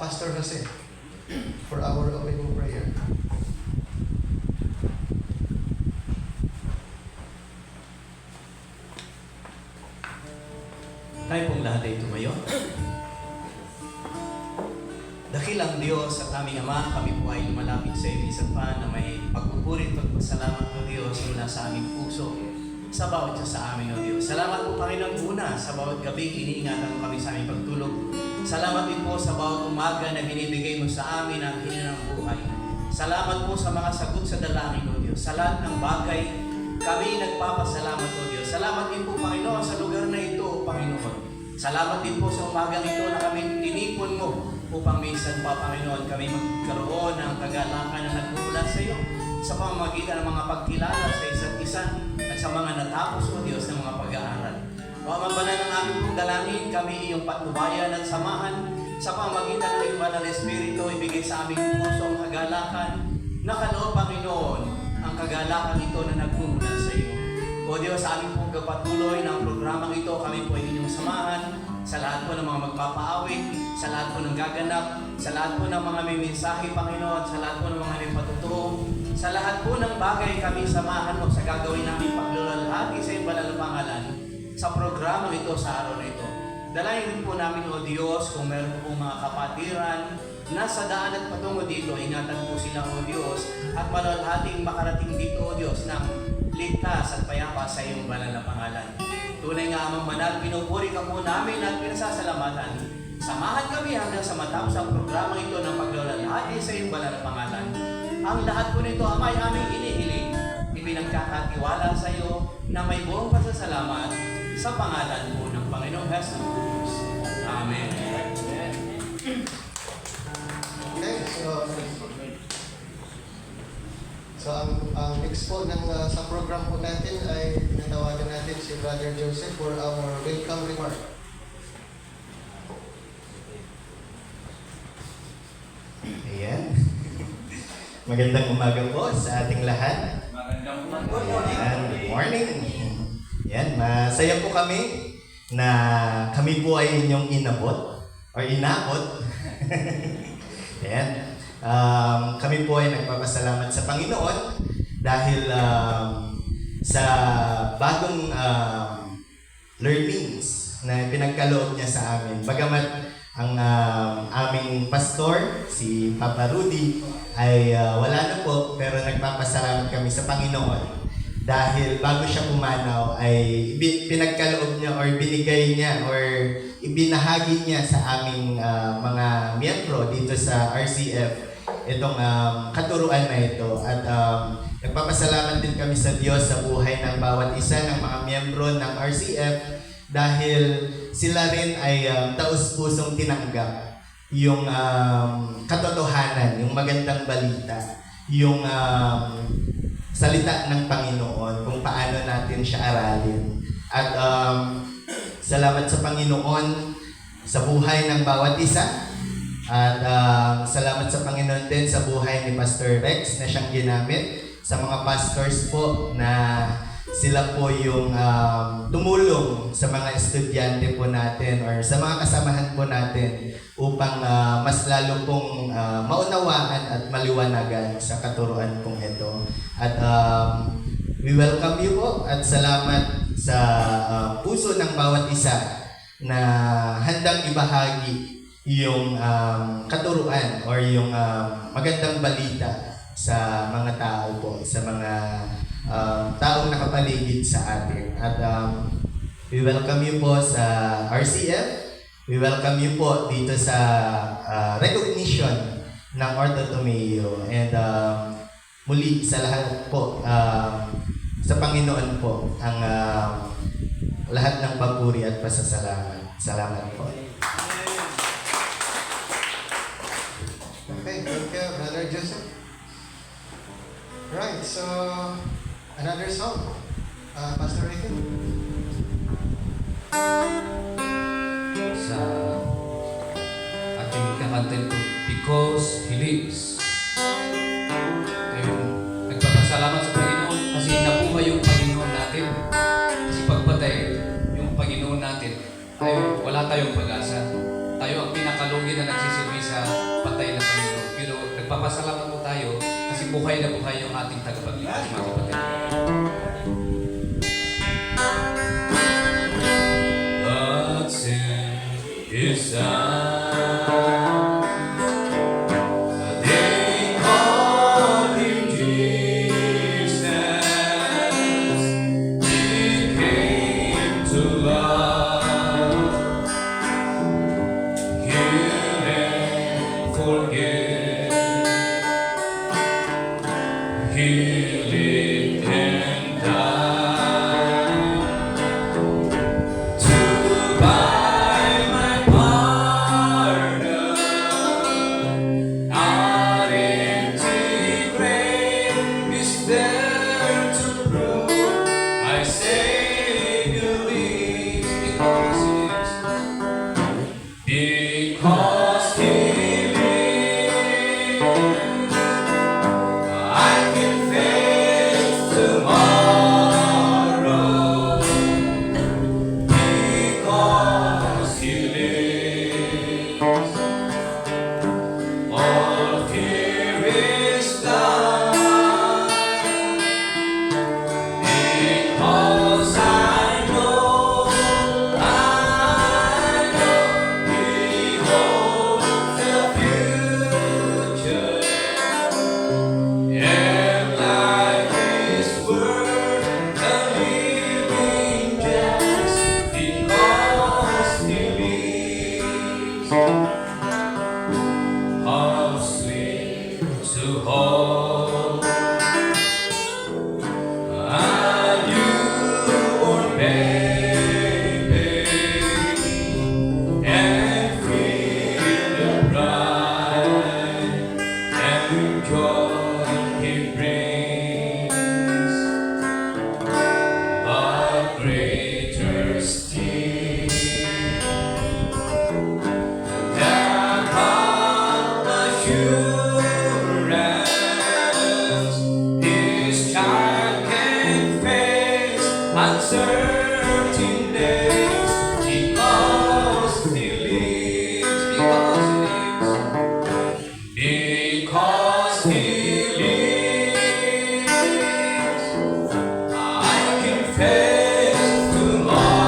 Pastor Jose for our opening prayer. Tayo pong lahat ay tumayo. Dakilang Diyos at aming Ama, kami po ay lumalapit sa iyo minsan pa na may pagpupuri at pagpasalamat ng Diyos mula sa aming puso sa bawat isa sa amin, O Diyos. Salamat po, Panginoon, una sa bawat gabi iniingatan mo kami sa aming pagtulog. Salamat din po sa bawat umaga na binibigay mo sa amin ang hininang buhay. Salamat po sa mga sagot sa dalangin, O Diyos. Sa lahat ng bagay, kami nagpapasalamat, O Diyos. Salamat din po, Panginoon, sa lugar na ito, O Panginoon. Salamat din po sa umagang ito na kami tinipon mo upang minsan pa, Panginoon, kami magkaroon ng kagalakan na nagmumula sa iyo sa pamamagitan ng mga pagkilala sa isa't isa at sa mga natapos, O Diyos, ng mga pag-aaral. O Amabanal ng aming pong dalangin, kami iyong patnubayan at samahan sa pamamagitan ng iyong Banal na Espiritu, ibigay sa aming puso ang kagalakan na kaloob, Panginoon, ang kagalakan ito na nagmumula sa iyo. O Diyos, sa aming pong kapatuloy ng programang ito, kami po ay inyong samahan sa lahat po ng mga magpapaawit, sa lahat po ng gaganap, sa lahat po ng mga may mensahe, Panginoon, sa lahat po ng mga may patutuo, sa lahat po ng bagay kami samahan mo sa gagawin namin paglulalhati sa iyong banal na pangalan sa programang ito sa araw na ito. Dalayan rin po namin, O Diyos, kung meron po mga kapatiran nasa daan at patungo dito, ingatan po sila, O Diyos, at malalhating makarating dito, O Diyos, ng ligtas at payapa sa iyong banal na pangalan. Tunay nga amang manal, pinupuri ka po namin at pinasasalamatan. Samahan kami hanggang sa matapos ang programang ito ng paglalahati sa iyong banal na pangalan. Ang lahat po nito, Ama, ay aming inihiling. Ipinagkakatiwala sa iyo na may buong pasasalamat sa pangalan po ng Panginoong Jesus. Amen. Okay, so ang next po sa program po natin ay natawagan natin si Brother Joseph for our welcome remark. Ayan. Magandang umaga po sa ating lahat. Magandang umaga. Ayan, good morning. Ayan, masaya po kami na kami po ay inyong inabot or inabot. Ayan. Kami po ay nagpapasalamat sa Panginoon dahil sa bagong learnings na pinagkaloob niya sa amin. Bagamat ang aming pastor, si Papa Rudy, ay wala na po, pero nagpapasalamat kami sa Panginoon dahil bago siya pumanaw ay pinagkaloob niya or binigay niya or ibinahagi niya sa aming mga miyembro dito sa RCF itong katuruan na ito. At nagpapasalamat din kami sa Diyos sa buhay ng bawat isa ng mga miyembro ng RCF dahil sila rin ay taus-pusong tinanggap yung katotohanan, yung magandang balita, yung salita ng Panginoon, kung paano natin siya aralin. At salamat sa Panginoon sa buhay ng bawat isa. At salamat sa Panginoon din sa buhay ni Pastor Rex na siyang ginamit, sa mga pastors po na sila po yung tumulong sa mga estudyante po natin or sa mga kasamahan po natin upang mas lalo pong maunawaan at maliwanagan sa katuruan pong ito. At we welcome you po at salamat sa puso ng bawat isa na handang ibahagi yung katuruan or yung magandang balita sa mga tao po, sa mga taong nakapaligid sa atin. At we welcome you po sa RCF. We welcome you po dito sa recognition ng Ordo Tomeo. And muli sa lahat po, sa Panginoon po, ang lahat ng papuri at pasasalamat. Salamat po. Okay, thank you, Brother Joseph. Right, so another song, Pastor Ricky. Sa ating kakantin ko, Because He Lives. Ayun, nagpapasalamat sa Panginoon kasi nabuhay yung Panginoon natin. Kasi pagpatay yung Panginoon natin, wala tayong pag-asa. Tayo ang pinakalugi na nagsisilbi sa patay na Panginoon. Pero nagpapasalamat po tayo kasi buhay na buhay yung ating tagapagligtas, mga kapatid. God's in His Son. They call Him Jesus. He came to love, heal and forgive. He lived and died to buy my pardon. How sweet to hold a newborn baby and feel the pride and joy he brings, but greater still that heart assurance this child can face uncertain days because he lives, because he lives. I can face tomorrow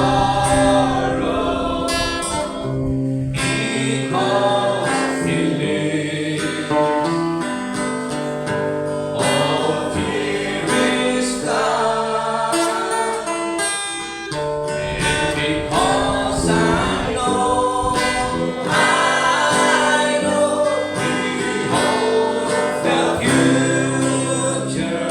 because he lives. All fear is gone, and because I know he holds the future,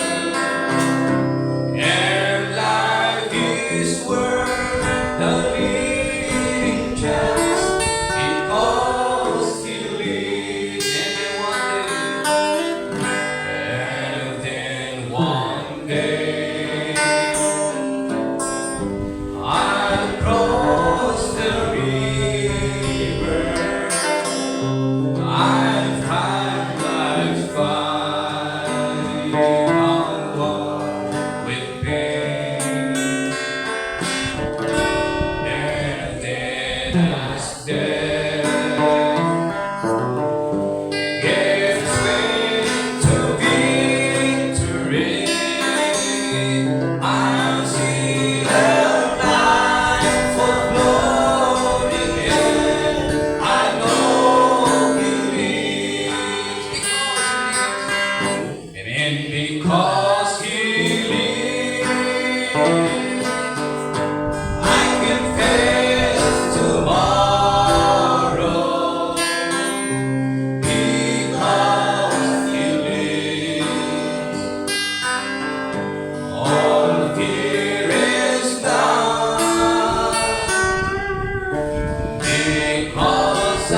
and life is worth the living just because he lives. And then one day I'll cross the river, I'll fight life's fight onward with pain. And then as death gives way to victory, I'll see the light for glory again. I know he lives and because he lives, I can face tomorrow because he lives. All fear is gone because I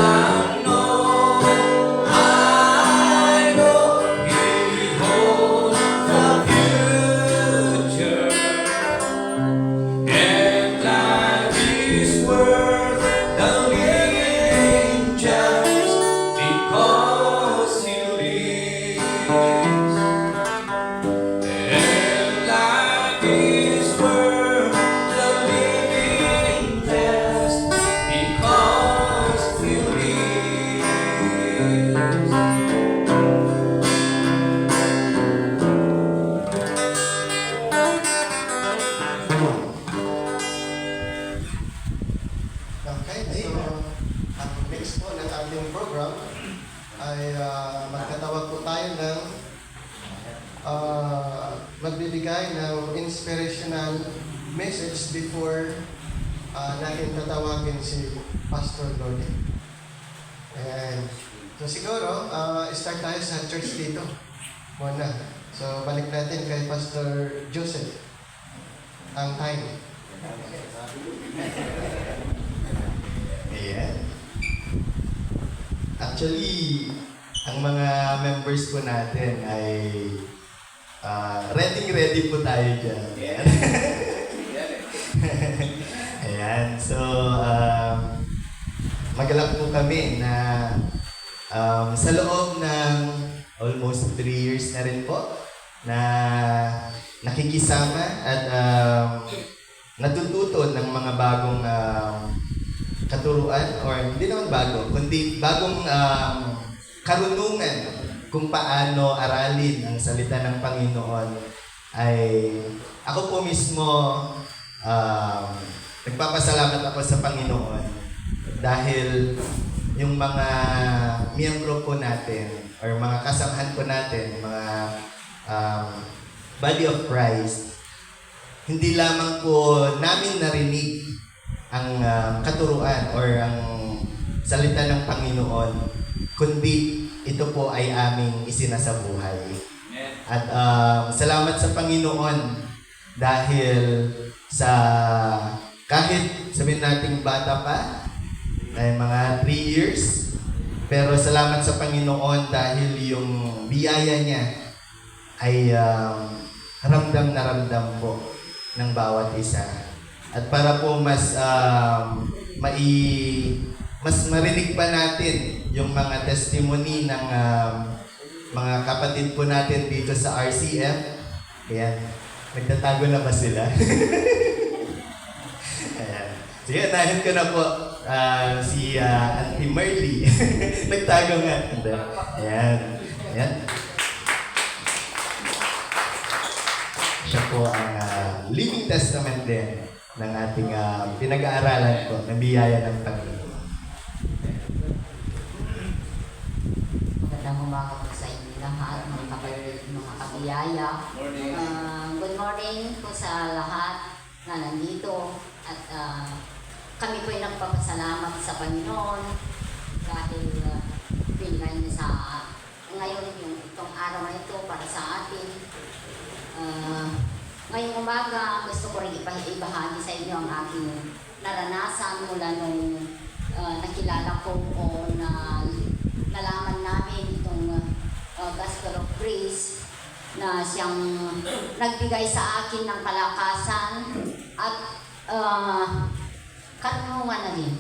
know he holds the future, and life is worth the living just because he lives. And life is worth the living just because he lives. Okay, so ang next po ng ating program ay magtatawag po tayo ng magbibigay ng inspirational message before natin tatawagin si Pastor Lodi. And so siguro, start tayo sa church dito muna. So balik natin kay Pastor Joseph ang time. Ayan. Actually, ang mga members po natin ay ready po tayo dyan. Ayan. Ayan. So, magalak po kami na sa loob ng almost 3 years na rin po na nakikisama at natututo ng mga bagong katuruan or hindi naman bago, kundi bagong karunungan kung paano aralin ang salita ng Panginoon ay ako po mismo nagpapasalamat ako sa Panginoon dahil yung mga miyembro po natin or mga kasamahan po natin, mga body of Christ, hindi lamang po namin narinig ang katuruan or ang salita ng Panginoon, kundi ito po ay aming isinasabuhay. At salamat sa Panginoon dahil sa kahit sabihin nating bata pa, ay mga 3 years, pero salamat sa Panginoon dahil yung biyaya niya ay ramdam na ramdam po ng bawat isa. At para po mas marinig pa natin yung mga testimony ng mga kapatid po natin dito sa RCF. Ayan. Nagtatago na ba sila? Ayan. Sige, nahin ko na po si Auntie Marley. Nagtago nga. Ayan. Ayan. Siya po ang living testament din ng ating pinag-aaralan po ng biyaya ng Panginoon. Magandang umaga po sa inyo lahat, mga kapatid, mga kabiyaya. Good morning po sa lahat na nandito. At kami po ay nagpapasalamat sa Panginoon dahil binigay niya sa ngayon itong araw na ito para sa atin. Ngayong umaga, gusto ko rin ibahagi sa inyo ang aking naranasan mula nung nakilala ko o nalaman namin itong Gospel of Grace na siyang nagbigay sa akin ng kalakasan at karunungan na din.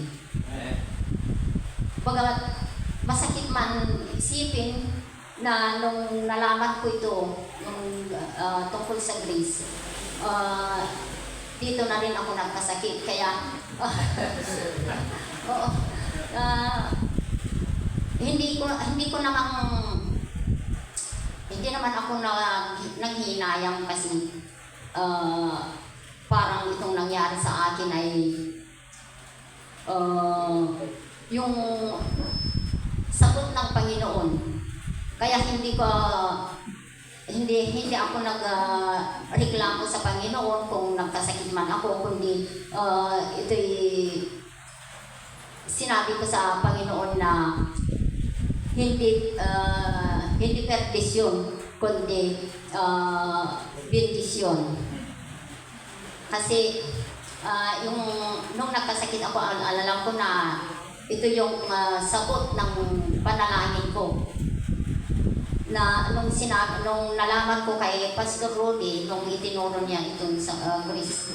Bagamat masakit man isipin na nung nalaman ko ito, nung tungkol sa Grace, dito na rin ako nagkasakit. Kaya, oo, hindi naman ako nanghinayang kasi parang itong nangyari sa akin ay yung sagot ng Panginoon. Kaya hindi ako nagreklamo sa Panginoon kung nagkasakit man ako, kundi ito'y sinabi ko sa Panginoon na hindi perdisyon, kundi bendisyon. Kasi nung nagkasakit ako, alam ko na ito yung sagot ng panalangin ko. Na nung nalaman ko kay Pastor Rudy, nung itinuro niya itong sa Grace,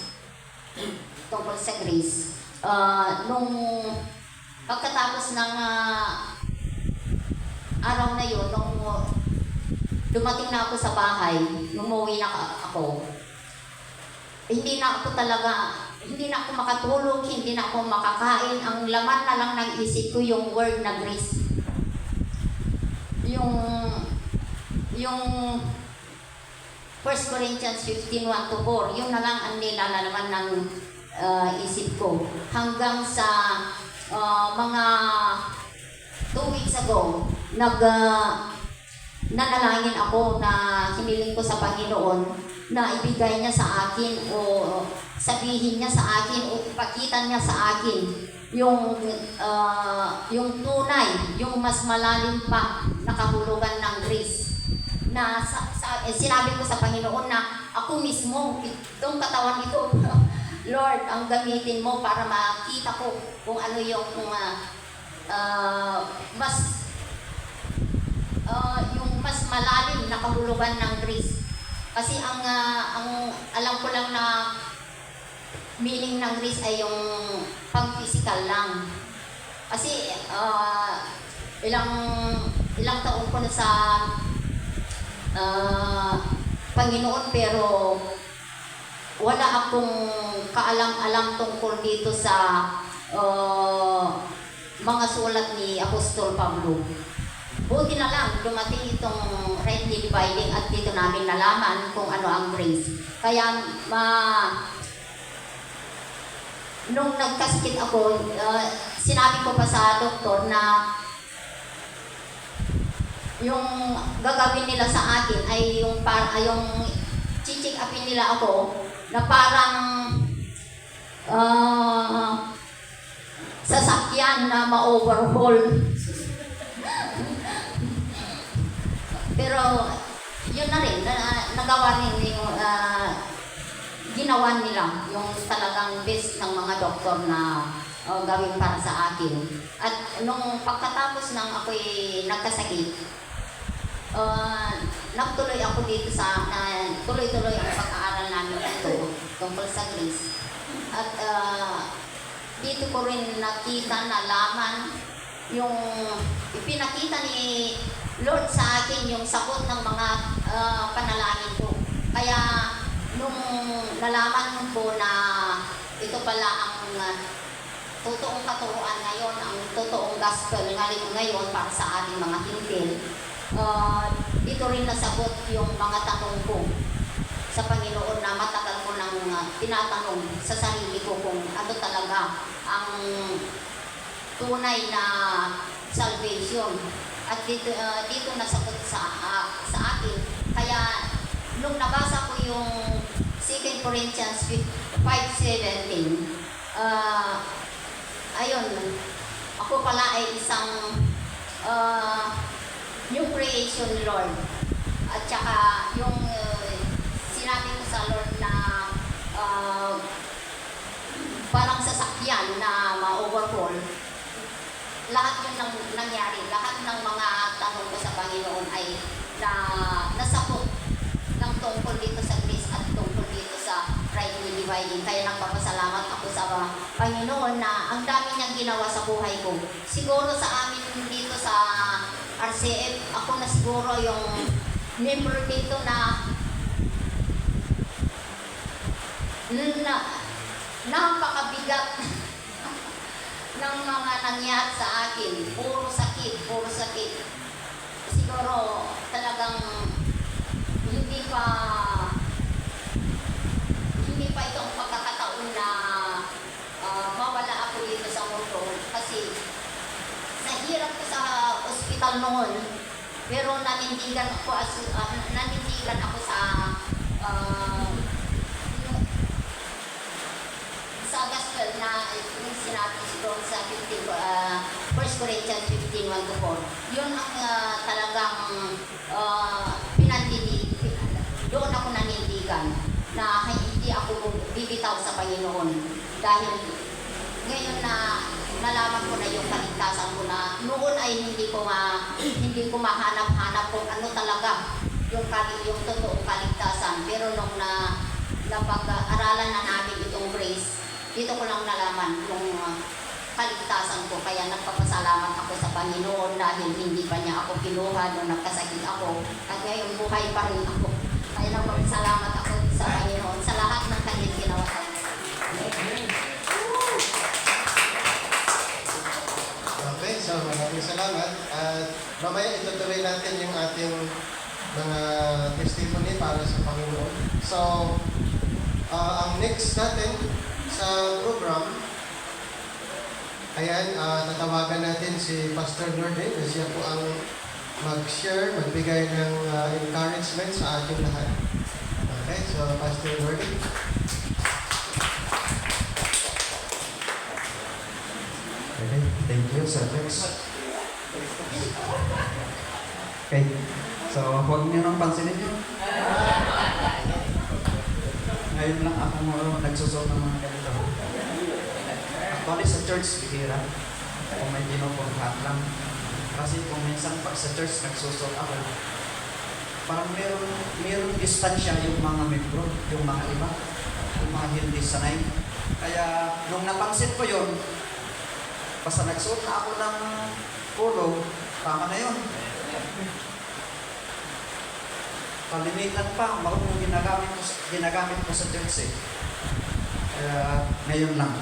tungkol sa Grace, nung pagkatapos ng araw na yun, nung dumating na ako sa bahay, umuwi na ako, hindi na ako makatulog, hindi na ako makakain. Ang laman na lang ng isip ko yung word na Grace. Yung 1 Corinthians 15:1-4, yun na lang ang nilalalaman ng isip ko. Hanggang sa mga 2 weeks ago, nanalangin ako na hiniling ko sa Panginoon na ibigay niya sa akin o sabihin niya sa akin o ipakita niya sa akin yung tunay, yung mas malalim pa na kahulugan ng grace. Na sinabi ko sa Panginoon na ako mismo, itong katawan ito, Lord, ang gamitin mo para makita ko kung ano yung mas malalim na kahulugan ng grace. Kasi ang alam ko lang na meaning ng grace ay yung pang-physical lang. Kasi ilang taon ko na sa Panginoon, pero wala akong kaalam-alam tungkol dito sa mga sulat ni Apostol Pablo. Buti na lang dumating itong rightly dividing at dito namin nalaman kung ano ang grace. Kaya nung nagkasakit ako, sinabi ko pa sa doktor na yung gagawin nila sa akin ay yung check upin nila ako na parang sasakyan na ma-overhaul. Pero yun na rin, nagawa rin yung ginawa nila yung talagang best ng mga doktor na gawin para sa akin. At nung pagkatapos ng ako'y nagkasakit, nagtuloy ako dito sa, tuloy-tuloy ang pag-aaral namin dito tungkol sa Greece. At dito ko rin nakita, nalaman yung ipinakita ni Lord sa akin yung sagot ng mga panalangin ko. Kaya nung nalaman ko na ito pala ang totoong katuruan ngayon, ang totoong gospel ngayon para sa ating mga hintil, dito rin nasagot yung mga tanong ko sa Panginoon na matagal ko nang tinatanong sa sarili ko kung ano talaga ang tunay na salvation. At dito nasagot sa akin. Kaya nung nabasa ko yung 2 Corinthians 5:17, ayun, ako pala ay isang new creation, Lord. At saka yung sinabi ko sa Lord na parang sasakyan na ma-overhaul, lahat yun ang nangyari. Lahat ng mga tanong ko sa Panginoon ay nasagot ng tungkol dito sa grace at tungkol dito sa rightly dividing. Kaya nagpapasalamat ako sa Panginoon na ang dami niyang ginawa sa buhay ko. Siguro sa amin dito sa RCF, ako na siguro yung member dito na napakabigat ng mga nangyari sa akin. Puro sakit, puro sakit. Siguro talagang hindi pa ito ang pagkakataon na mawala ako dito sa mundo. Kasi nahirap ko sa ospital noon, pero nanindigan ako sa gospel na yung sinabi doon sa 1 Corinthians 15:1-4. Yun ang talagang doon ako nanindigan na hindi ako bibitaw sa Panginoon. Dahil ngayon na nalaman ko na yung kaligtasan ko na noon ay hindi ko mahanap-hanap kung ano talaga yung totoong kaligtasan. Pero nung napag-aralan na namin itong grace, dito ko lang nalaman yung kaligtasan ko. Kaya nagpapasalamat ako sa Panginoon dahil hindi pa niya ako kinuha nung nagkasakit ako. At ngayon buhay pa rin ako. Kaya nagpapasalamat ako sa Panginoon sa lahat ng kanyang ginawa sa akin. Okay, so maraming salamat. At mamaya itutuloy natin yung ating mga testimony para sa Panginoon. So, ang next natin sa program, ayan, tatawagan natin si Pastor Norde na siya po ang mag-share, magbigay ng encouragement sa ating lahat. Okay, so Pastor Norde. Okay, thank you, Sir Rex. Okay, so huwag niyo nang pansinin yun. Ngayon lang ako nagsusot ng mga ganito. Actually sa church, bihira. Kung may pinupungkat lang. Kasi kung minsan pag sa church nagsusot ako, parang meron distansya yung mga membro, yung mga iba, yung mga hindi sanay. Kaya nung napansin ko yun, basta nagsuot na ako ng polo, tama na yun. Kalimitan pa, marunong ginagamit ko sa church eh. Kaya ngayon lang.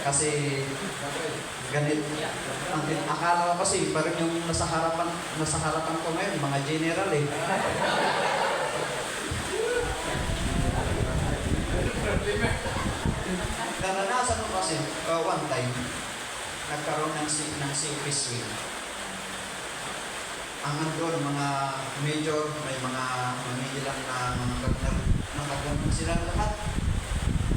Kasi ganit. Ang akala ko kasi parang yung nasa harapan ko ngayon, mga general eh. Naranasan ko kasi, one time, nagkaroon ng COP swing. Ang andun, mga major, may mga mamilang na mga partner, nakagano'n sila lahat.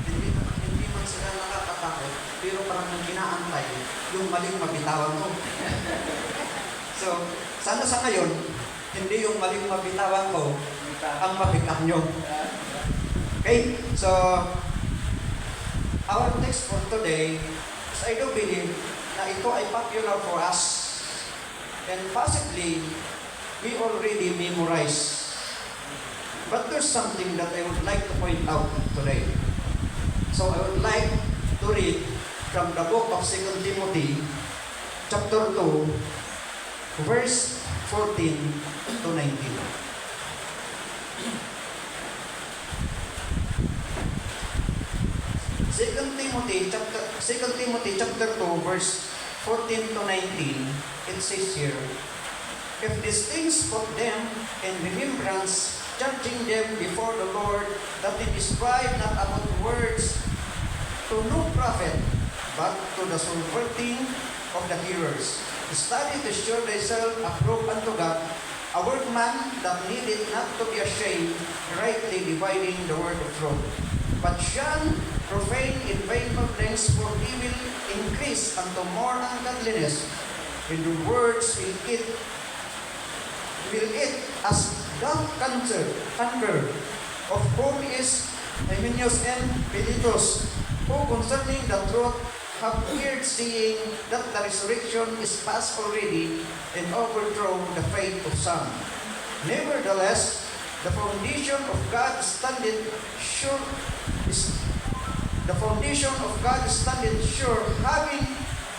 Hindi man sila nakakatakot, pero parang nang ginaantay, yung maling mabitawan ko. So, sana sa ngayon, hindi yung maling mabitawan ko ang mapick up nyo. Okay? So, our text for today is I do believe na ito ay popular for us and possibly we already memorize. But there's something that I would like to point out today. So I would like to read from the book of 2 Timothy chapter 2 verse 14 to 19. 2 Timothy chapter 2 verse 14 to 19, it says here, if these things put them in remembrance, charging them before the Lord, that they describe not about words to no profit, but to the subverting of the hearers. Study to show thyself approved unto God, a workman that needeth not to be ashamed, rightly dividing the word of truth. But shun profane in vain complaints, for he will increase unto more ungodliness. In the words will eat as doth cancer, of whom is Hymenaeus and Philetus, who concerning the truth have heard, seeing that the resurrection is past already, and overthrow the faith of some. Nevertheless, the foundation of God standeth sure, having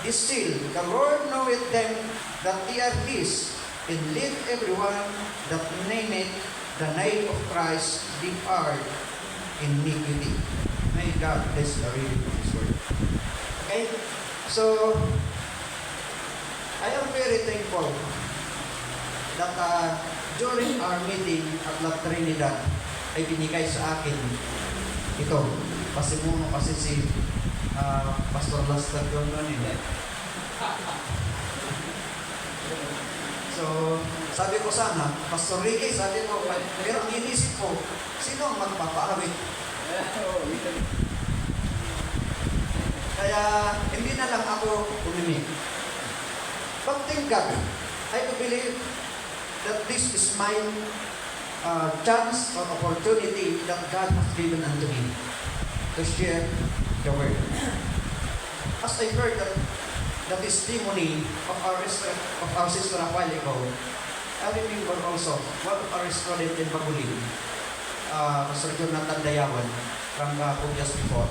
this seal, the Lord knoweth them that they are his, and let everyone that nameth the name of Christ depart iniquity. May God bless the reading of His word. Okay? So, I am very thankful that during our meeting at La Trinidad ay binigay sa akin ito. Pasimuno kasi si Pastor Lester doon eh. So, sabi ko sana, Pastor Ricky, sabi ko, pero ang inisip ko, sino ang magpapaawit? Kaya, hindi na lang ako umimik. But thank God, I do believe that this is my chance or opportunity that God has given unto me to share the word. As I heard the testimony of our sister a while ago, I remember also one of our students in Bagulin, Pastor Jonathan Dayawan, from just before.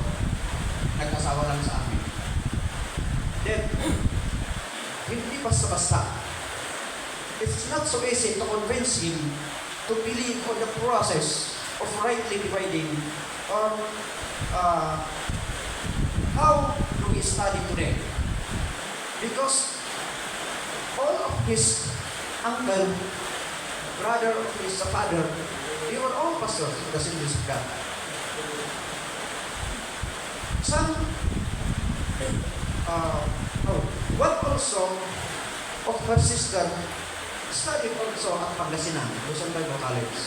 Nag-asawa lang sa amin. Then, hindi basta-basta. It's not so easy to convince him to believe on the process of rightly dividing or how do we study today? Because all of his uncle, brother of his father, they were all pastors of the Assemblies of God. Some, one also of her sister studied also at Pangasinan, Luzon Bible College.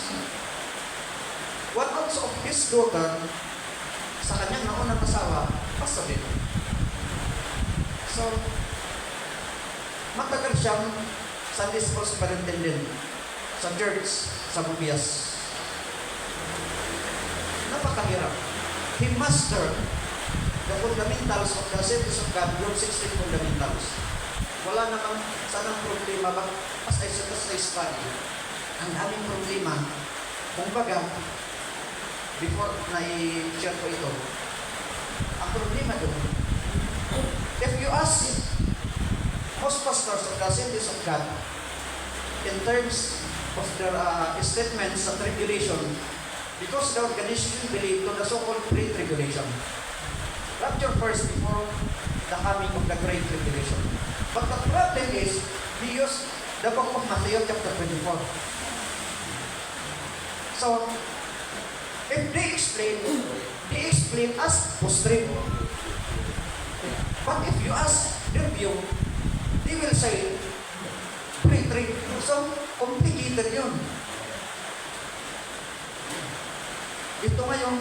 One also of his daughter, sa kanyang naunang asawa, pastor din. So, matagal siyang Sunday School Superintendent sa church sa Bubias. Napakahirap. He mastered the fundamentals of the Assemblies of God, yung 16 fundamentals. Wala namang sanang problema, but as I study, ang daming problema. Kung baga, before na-share ko ito, ang problema doon, if you ask most pastors of the Assemblies of God in terms of their statements sa tribulation, because the organization believe to the so-called pre-tribulation. Rapture first before the coming of the Great Tribulation. But the problem is, we use the book of Matthew chapter 24. So, if they explain as post-trib. But if you ask their view, they will say pre-trib. So, complicated yun. Ito ngayong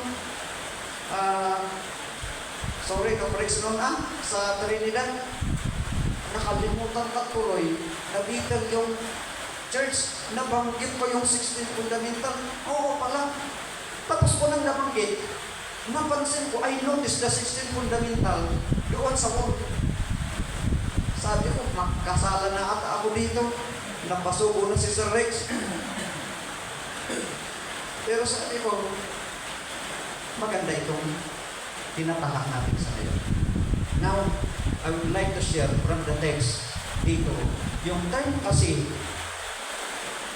sorry, conference noon sa Trinidad. nakalimutan ka tuloy na detail yung church, nabanggit ko yung 16 fundamental. Oo pala. Tapos ko nang nabanggit, napansin ko, I noticed the 16 fundamental doon sa wall. Sabi ko, makasala na ata ako dito. Napasubo na si Sir Rex. Pero sabi ko, maganda itong tinatahak natin sa ngayon. Now, I would like to share from the text dito. Yung time kasi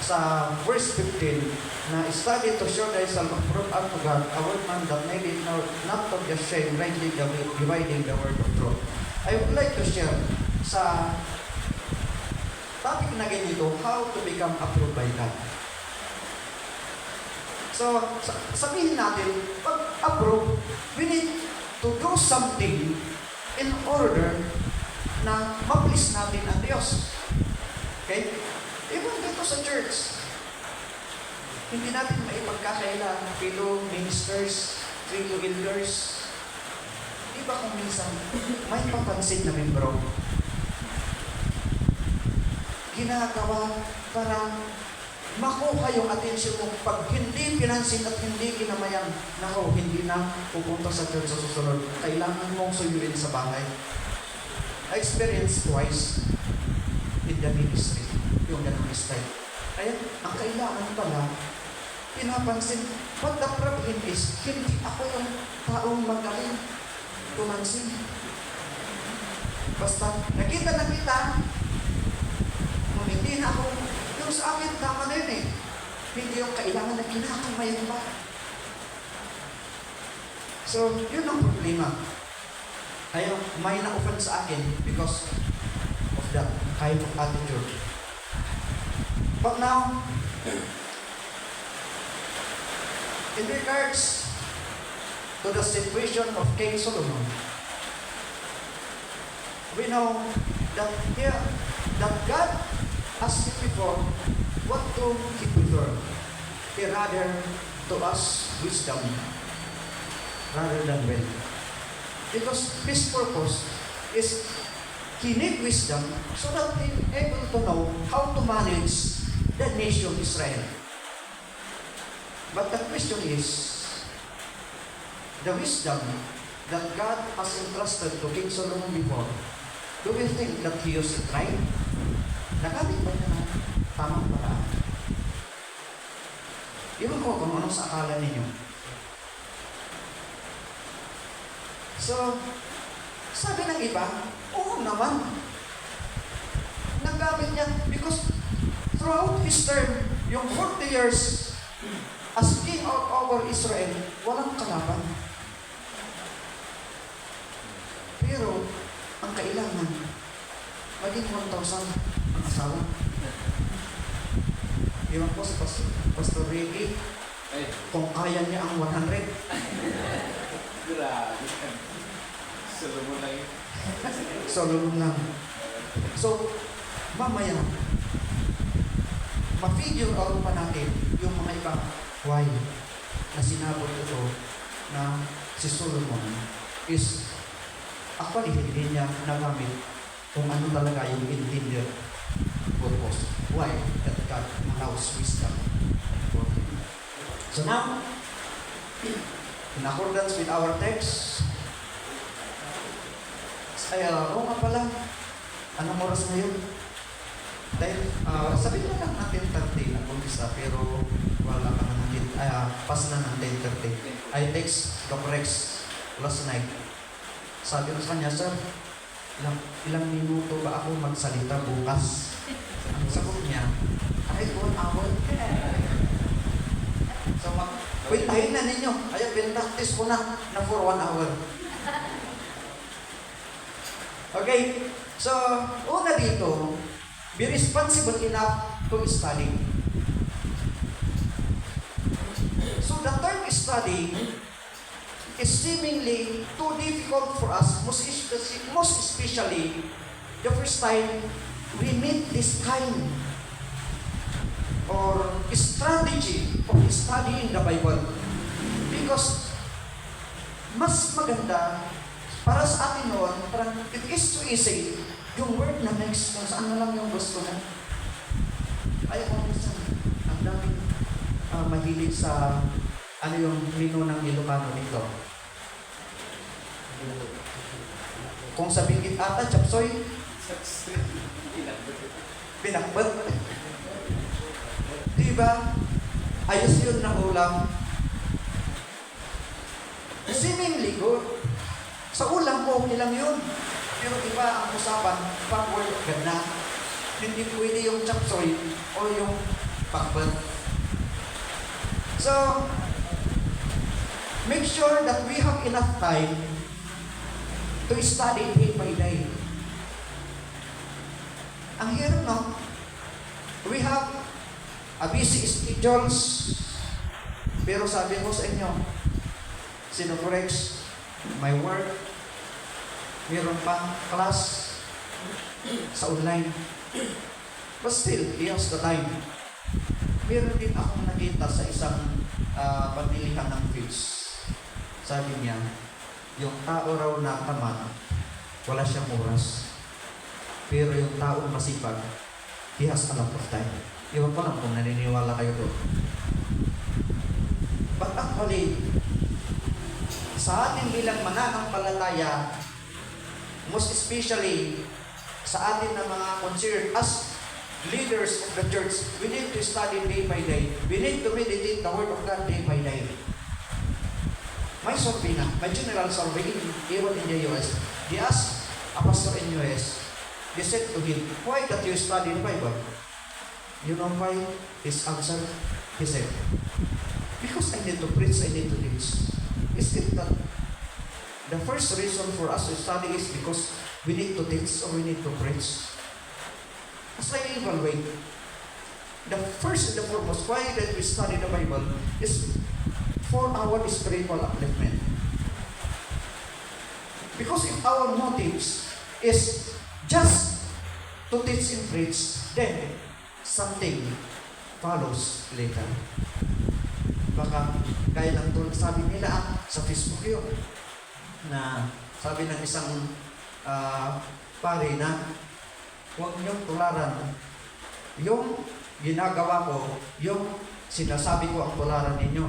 sa verse 15 na study to show thyself approved unto God, a workman that may be not to be ashamed, rightly dividing the word of truth. I would like to share sa topic na ganito, how to become approved by God. So, sabihin natin, pag approve, we need to do something in order na ma-please natin ang Diyos. Okay? Even dito sa church, hindi natin maipagkakaila fellow ministers, fellow elders. Di ba kung minsan may papansin na membro, ginagawa para makuha yung atensyon mo. Pag hindi pinansin at hindi kinamayan, nako, hindi na pupunta sa church sa susunod. Kailangan mong suyuin sa bahay. I experienced twice in the ministry yung ganun style. Kaya, ang kailangan pala, pinapansin, but the problem is, hindi ako yung taong magaling tumansin. Basta, nakita, hindi na ako, yung sa akin, tama na yun eh. Hindi yung kailangan na kinakamayan pa. So, yun ang problema. Kaya, may na-offend sa akin because of that kind of attitude. But now, in regards to the situation of King Solomon, we know that here, that God asked him before, what do he prefer? He rather to us wisdom rather than wealth. Because his purpose is he need wisdom so that he able to know how to manage the nation Israel. But the question is, the wisdom that God has entrusted to King Solomon before, do we think that he used it right? Nagamit ba niya na tamang paraan? Iwan ko kung ano sa akala ninyo. So, sabi ng iba, oo naman. Nagamit niya because throughout his term, yung 40 years as king over Israel, walang kalaban. Pero, ang kailangan, maging 1,000 ang asawa. Iwan ko sa Pastor Ricky, kung kaya niya ang 100. Grabe. Solomon lang yun. Solomon lang. So, mamaya, ma-figure out pa natin yung mga ibang why na sinabot ito na si Solomon is actually hindi niya nagamit kung ano talaga yung intended purpose. Why? That God allows wisdom for him. So now, in accordance with our text, ay, oo nga pala, anong oras na yun? Dahil, sabihin na lang natin 30 na kumpisa, pero wala ka na natin, pas na ng 10:30. I text Dr. Rex last night. Sabi ko sa kanya, sir, ilang minuto ba ako magsalita bukas? Ang sagot niya, ay, 1 hour. So, kwentahin na ninyo. Ay, pinractice ko na for 1 hour. Okay, so, una dito, be responsible enough to study. So, the term study is seemingly too difficult for us, most especially the first time we meet this kind or strategy of studying the Bible. Because mas maganda para sa atin noon, parang it is too easy yung word na next, kung saan na lang yung gusto mo. Ay, kung minsan, ang daming mahilig sa ano yung menu ng Ilocano dito. Kung sa bingit ata, chapsoy, pinakbet. Diba? Ayos yun na ulam. Seemingly good. Sa ulam mo, okay lang yun. Pero iba ang usapan, pag word of God na, hindi pwede yung chapsoy o yung pakbet. So, make sure that we have enough time to study day by day. Ang hirap, no? We have a busy schedules, pero sabi ko sa inyo, sinocorrect my work, meron pang class sa online. But still, he has the time. Meron din akong nakita sa isang pagdilihan ng fish. Sabi niya, yung tao raw na tamad, wala siyang oras. Pero yung taong masipag, he has a lot of time. Iwan ko lang kung naniniwala kayo doon. But actually, sa atin bilang mananampalataya, most especially sa atin na mga considered as leaders of the church, we need to study day by day. We need to meditate the Word of God day by day. May survey na, may general survey even in the US. They asked a pastor in US, they said to him, why that you study the Bible? You know why? His answer, he said, because I need to preach, I need to teach. Is it that the first reason for us to study is because we need to teach or we need to preach? As I evaluate, the first and the foremost, why that we study the Bible is for our spiritual upliftment. Because if our motives is just to teach and preach, then something follows later. Baka kaya lang tulad sabi nila sa Facebook yun, na sabi ng isang pare na huwag niyong tularan yung ginagawa ko, yung sinasabi ko ang tularan ninyo.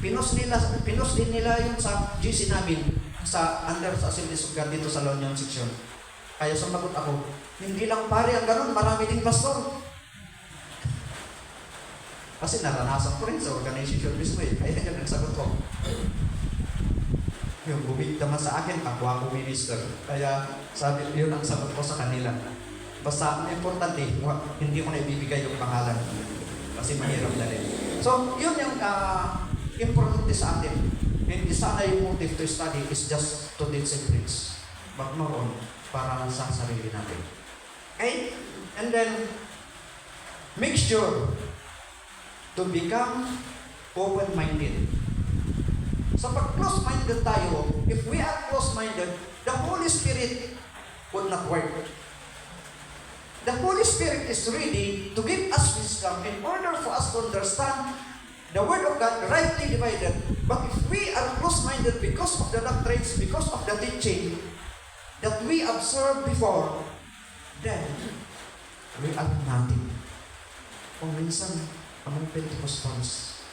Pinos din nila yun sa GC namin sa under sa Assemblies of God dito sa La Union section. Kaya sumagot ako, hindi lang pare ang ganun, marami din pastor. Kasi naranasan ko rin sa organization mismo eh. Kaya yan nagsagot ko. Yung bumig naman sa akin, ako ang minister. Kaya sabi, yun ang sagot ko sa kanila. Basta ang importante, hindi ko na ibibigay yung pangalan. Kasi mahirap na rin. So, yun yung importante sa atin. Hindi sana yung motive to study is just to teach and preach. But more on, para sa sarili natin. Okay? And then, make sure to become open-minded. So pag close-minded tayo, if we are close-minded, the Holy Spirit would not work. The Holy Spirit is ready to give us wisdom in order for us to understand the Word of God rightly divided. But if we are close-minded because of the doctrines, because of the teaching that we observed before, then we are nothing. Kung minsan, among Pentecostals,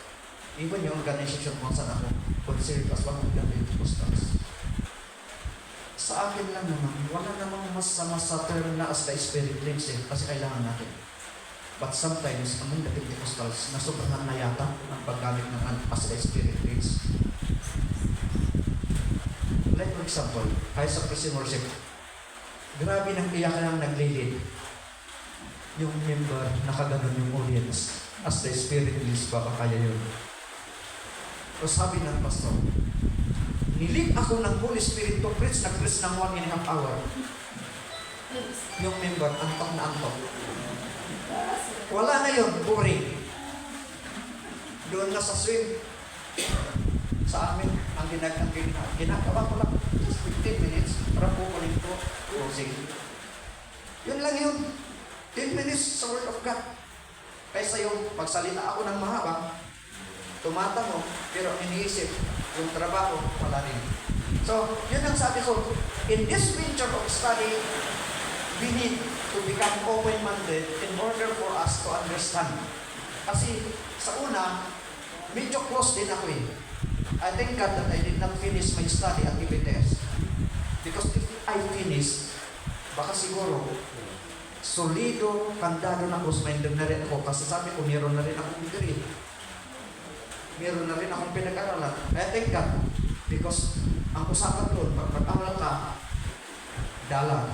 even yung organization kung saan ako considered as one of the Pentecostals, sa akin lang naman, wala namang masama sa term na as the Spirit leads eh, kasi kailangan natin. But sometimes, among the Pentecostals, nasobrahan na yata ang paggamit ng as the Spirit leads. Like for example, kahit sa praise and worship, grabe nang iyak lang naglilid. Yung member, nakaganon yung audience. As the Spirit leads, baka kaya yun. So sabi ng pastor, nilid ako ng Holy Spirit to preach, nag-preach ng 1.5 hour. Yung member, antok na antok. Wala na yun, boring. Doon na sa swim. Sa amin, ang ginagawa ko lang, just 15 minutes para pukunin ko, closing. Yun lang yun. 10 minutes sa Word of God. Kaysa yung pagsalita ako ng mahaba, tumata mo, pero iniisip, yung trabaho, wala rin. So, yun ang sabi ko, in this venture of study, we need to become open-minded in order for us to understand. Kasi sa una, medyo close din ako eh. I thank God that I did not finish my study at IPTS. Because if I finish, baka siguro, solido, kandado na close-minded na rin ako. Kasi sabi ko, meron na rin akong degree. Meron na rin akong pinag-aralan. I thank God. Because ang usapan doon, pag mag-aral ka, dalang.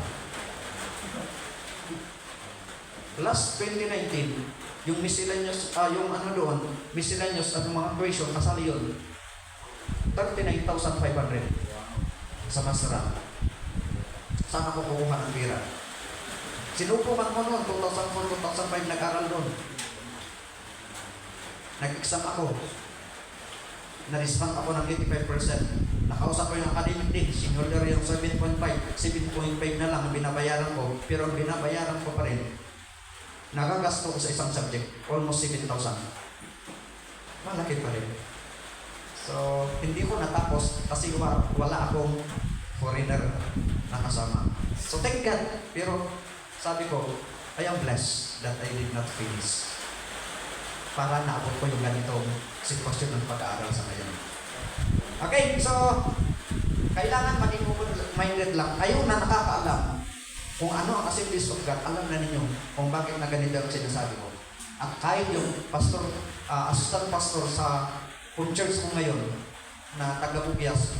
Last 2019, yung miscellaneous, yung ano doon, miscellaneous at mga tuition, kasali yun, 39,500 sa Masra. Saan ako kukuha ng pira? Sinubukan ko noon, 2004-2005 nag-aral doon. Nag-exam ako. Na-respond ako ng 85%. Nakausap ko yung academic din. Senior year yung 7.5. 7.5 na lang ang binabayaran ko. Pero ang binabayaran ko pa rin, nakagasto ko sa isang subject, almost 7,000. Malaki pa rin. So, hindi ko natapos kasi wala akong foreigner na kasama. So, thank God. Pero, sabi ko, I am blessed that I did not finish. Para naabot ko yung ganitong sitwasyon ng pag-aaral sa ngayon. Okay, so, kailangan maging open-minded lang. Ayaw na nakakaalam kung ano ang Assemblies of God, alam na ninyo kung bakit na ganito ang sinasabi ko. At kahit yung pastor, assistant pastor sa church ko ngayon, na taga-Bugyas,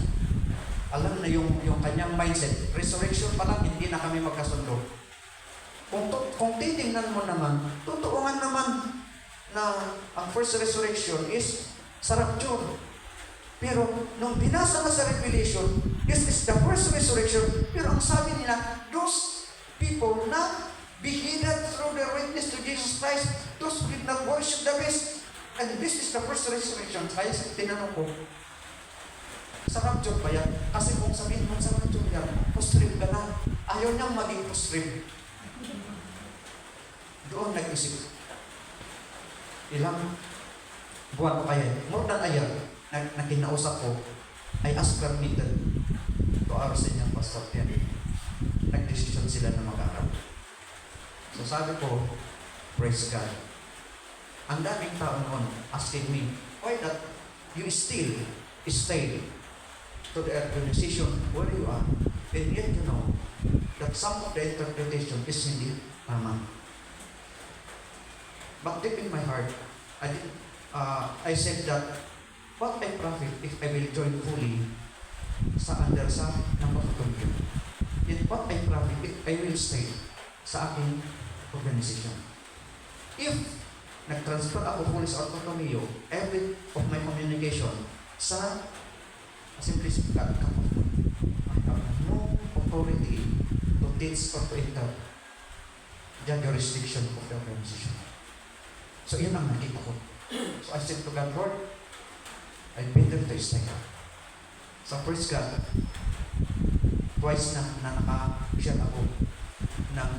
alam na yung kanyang mindset. Resurrection pa lang, hindi na kami magkasundo. Kung titingnan mo naman, totoo nga naman na ang first resurrection is sa rapture. Pero nung binasa na sa Revelation, this is the first resurrection. Pero ang sabi nila, those people na beheaded through their witness to Jesus Christ, those who did not worship the beast, and this is the first resurrection. Kaya tinanong ko, sa rapture ba yan? Kasi kung sabihin mo sa rapture yan, post-trib ka na. Ayaw niyang maging post-trib. Doon nag-isip. Ilang buwan ko kaya, more than a year, na kinausap ko, I asked permitted to our senior pastor yan. Nag-decision sila na mag-aaral. So sabi ko, praise God. Ang daming tao noon asking me, why not you still stay to the organization where you are, and yet you know that some of the interpretation is hindi tama. But deep in my heart, I said that what I profit if I will join fully sa under sa ng pagtutuloy. Yet what I profit if I will stay sa aking organization. If nag-transfer ako fully sa Autotomio, every of my communication sa Assemblies of God, I have no authority to teach or to enter the jurisdiction of the organization. So, yun ang nakita ko. So, I said to God, Lord, I better to stay. So, praise God, twice na naka-share ako ng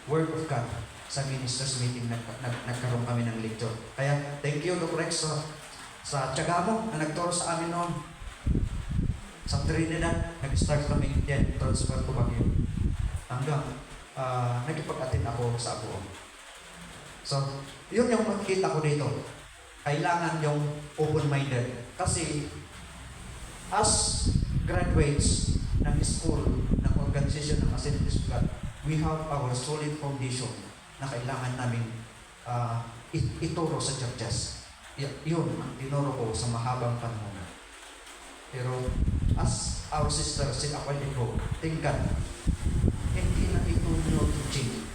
Word of God sa ministers meeting nagkaroon kami ng lecture. Kaya, thank you, Dr. Rex, sa tiyaga mo na nagturo sa amin noon. Sa Trinidad, nag-start kami yan, transfer ko Baguio. Hanggang nagipag-attend ako sa Abuo. So, yun yung makikita ko dito. Kailangan yung open-minded. Kasi, as graduates ng school, ng organization ng Assemblies of God, we have our solid foundation na kailangan namin ituro sa churches. Yun ang tinuro ko sa mahabang panahon. Pero, as our sister said a while ago, thank God, hindi na ito new teaching.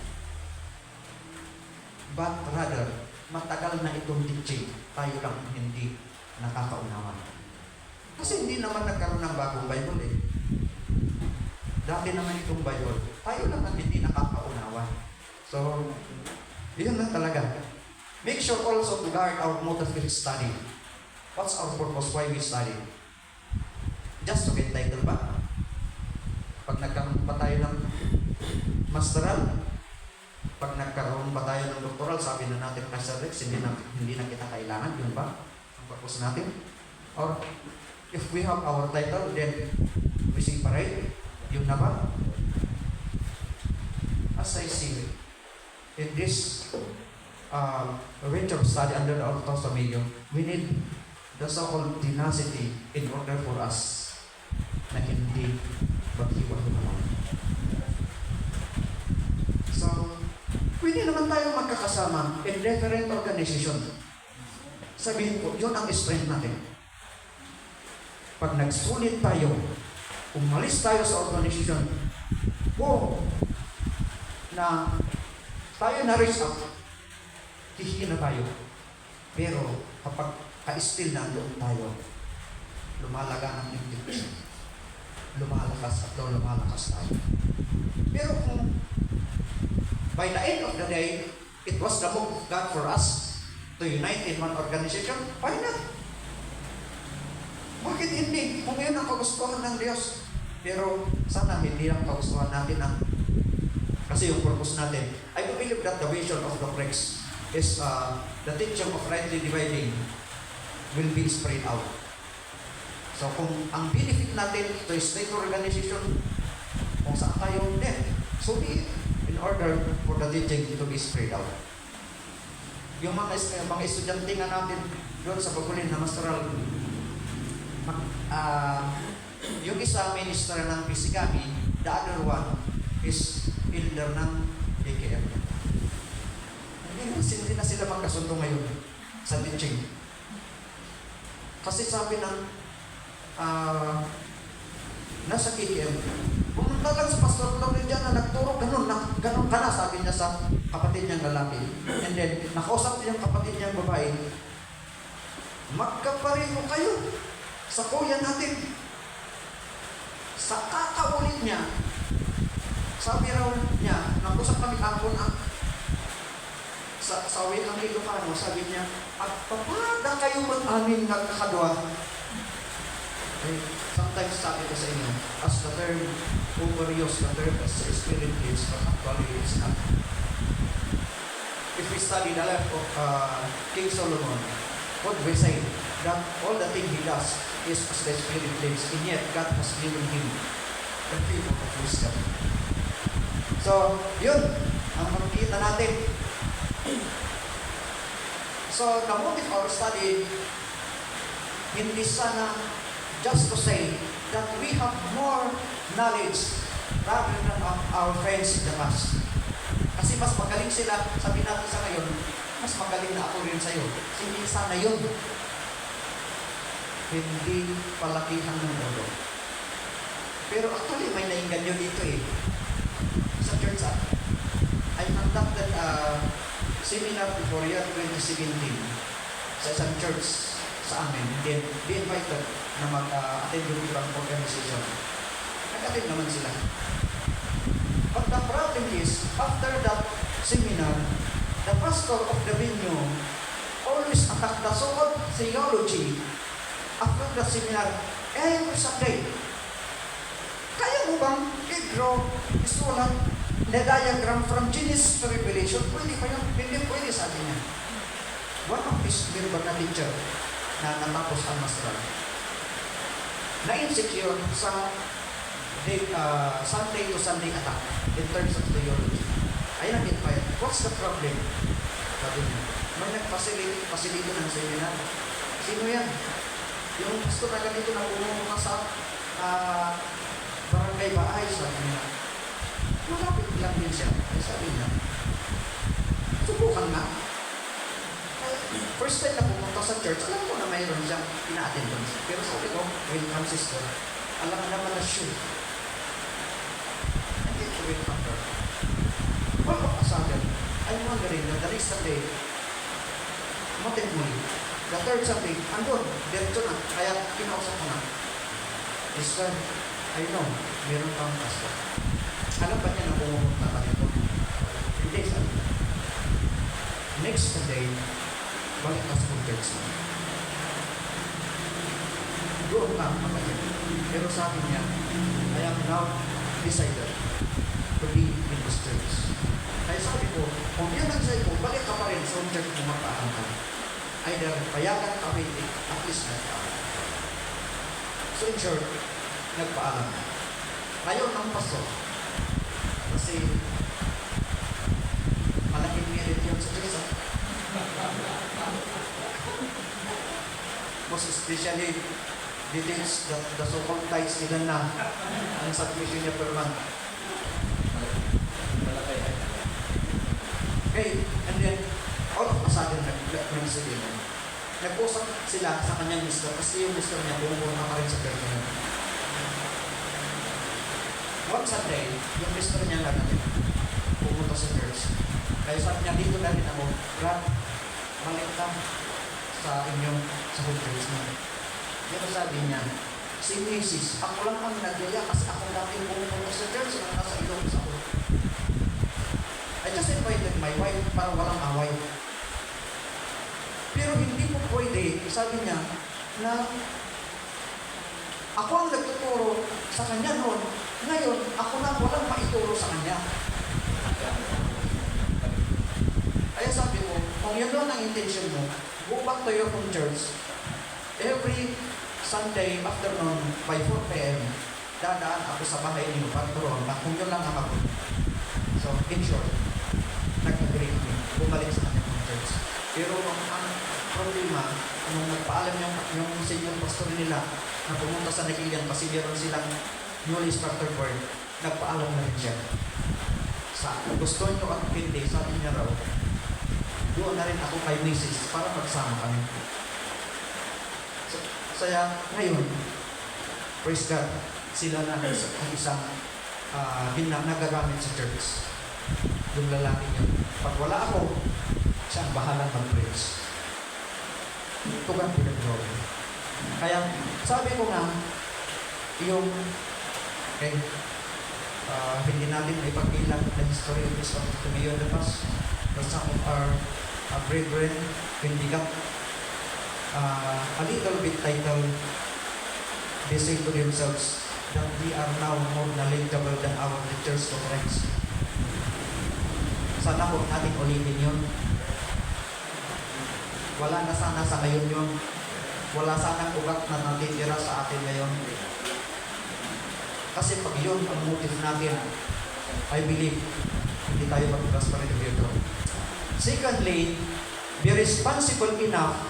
But rather, matagal na itong teaching, tayo lang hindi nakakaunawa. Kasi hindi naman nagkaroon ng bagong Bible eh. Dati naman itong Bible, tayo lang ang hindi nakakaunawa. So, yun na talaga. Make sure also to guard our motive in study. What's our purpose? Why we study? Just to get title ba? Pag nagkaroon pa tayo ng masteral, pag nagkaroon pa tayo ng doctoral, sabi na natin, Pastor Rex, hindi na kita kailangan, yun ba? Ang purpose natin? Or, if we have our title, then we separate, yun na ba? as I see in this range of study under the Orthodox Medium, we need the so-called tenacity in order for us na hindi maghiwa-hiwalay. So, pwede naman tayo magkakasama in different organization. Sabihin ko, yun ang strength natin. Pag nagsulit tayo, umalis tayo sa organization, na tayo na-reach out, hihingi na tayo. Pero kapag ka-still na doon tayo, lumalaga ng integration. Lumalakas at lumalakas tayo. Pero kung by the end of the day, it was the move of God for us to unite in one organization, why not? Bakit hindi? Kung yun ang kagustuhan ng Diyos. Pero sana hindi lang kagustuhan natin kasi yung purpose natin. I do believe that the vision of the Prex is the teaching of rightly dividing will be spread out. So kung ang benefit natin to a state organization, kung saan tayo net, so be it, in order for the teaching to be spread out. Yung mga estudyante nga natin doon sa Bagulin na Masteral, yung isa minister ng Pisigami, the other one is elder ng DKM. Hindi na sila magkasundo ngayon sa teaching. Kasi sabi ng nasa KTM, pumunta lang sa Pastor Claudio dyan na nagturo, ganun ka na, sabi niya sa kapatid niyang lalaki. And then, nakausap niya yung kapatid niyang babae, magkapareho kayo sa kuya natin. Sa kakaulit niya, sabi raw niya, nag-usap kami kahapon sa wikang Ilocano, sabi niya, at papada kayo mag-amin nagkakadwa. Sometimes sabi ko sa inyo, as the term overused, the term as spirit is, but actually it's not. If we study the life of King Solomon, what we say, that all the thing he does is as the spirit lives, and yet God has given him the favor of wisdom. So, yun, ang makikita natin. So, the motive of our study, hindi sana just to say that we have more knowledge rather than our friends in the past. Kasi mas magaling sila, sabi natin sa ngayon, mas magaling na ako rin sa'yo. Hindi sana yun. Hindi palakihan ng ulo. Pero actually, may nainganyo dito sa church I conducted a seminar before year 2017 sa isang church sa amin. Then, be invited na mag-attend yung ibang organization. Nag-attend naman sila. But the problem is, after that seminar, the pastor of the venue always attack the so-called theology after the seminar. Every Sunday, kaya mo bang i-draw, isulat, na diagram from Genesis to Revelation? Pwede pa yun? Hindi pwede, sabi niya. One of his member na teacher na natapos ang masteral, na-insecure sa Sunday to Sunday attack in terms of theology. Ay nag-inquire, what's the problem? Sabi niya, may nag-facility ng seminar. Sino yan? Yung pastor na ganito na pumunta sa barangay Baay, sabi niya. Malapit lang din siya. Ay sabi niya, subukan nga. First time na pumunta sa church, alam ko na mayroon siyang ina-attend doon. Pero sabi ko, welcome sister. Alam naman na sure. I need to welcome her. All of a sudden, I'm wondering that the next Sunday, matimuli. The third Sunday, andun, diretso na. Kaya kinausap ko na. Sister, I know, meron pang pastor. Alam ba niya na pumunta pa dito? Hindi, sabi. Next Sunday, balik ka sa church na. Doon ka, kapatid. Pero sabi niya, I am now decided to be in this church. Kaya sabi ko, kung yan ang sabi ko, balik ka pa rin sa church kung magpaalam ka. Either payagan ka rin, at least nagpaalam. So in short, nagpaalam. Ayaw ng pastor. Kasi especially details the so-called tithes nila na ang submission niya per month. Okay, and then all of a sudden nag-usap sila sa kanyang mister kasi yung mister niya bumubuno pa rin sa church niya. One Sunday, yung mister niya na pumunta sa church. Kaya sabi niya, dito na rin ako, Brad, balik ka sa inyong sa home church mo. Pero sabi niya, si Mrs., ako lang ang nagyaya kasi ako dati pumunta sa church na nasa ilong sa ako. I just invited my wife para walang away. Pero hindi po pwede, sabi niya, na ako ang nagtuturo sa kanya noon, ngayon, ako na walang maituro sa kanya. Kaya sabi ko, kung yun lang ang intention mo, go back to your home church. Every Sunday afternoon by 4 p.m., dadaan ako sa bahay niyo para turuan na kung yun lang ang ako. So, in short, nag-agree kami, bumalik sa kanyang home church. Pero ang problema, nung nagpaalam yung senior pastor nila na pumunta sa Nagilian kasi meron silang newly started board, nagpaalam na rin siya. Sa gusto nyo at hindi, sabi niya raw, doon na rin ako kay Mrs. para magsama kami. So, saya ngayon, praise God, sila na ang isang nagagamit sa church. Yung lalaki niya. Pag wala ako, siya ang bahalang mag-praise. Ito ba pinag-glory? Kaya, sabi ko nga, yung, okay, hindi natin ipagbilang the history of this Tumayo de Paz, but some of our brethren, hindi ka, a little bit titled, they say to themselves that we are now more knowledgeable than our teachers of rights. Sana huwag natin ulitin yun. Wala na sana sa ngayon yun. Wala sanang ugat na natitira sa atin ngayon. Kasi pag yun ang motive natin, I believe, hindi tayo mag-prosper in the future. Secondly, be responsible enough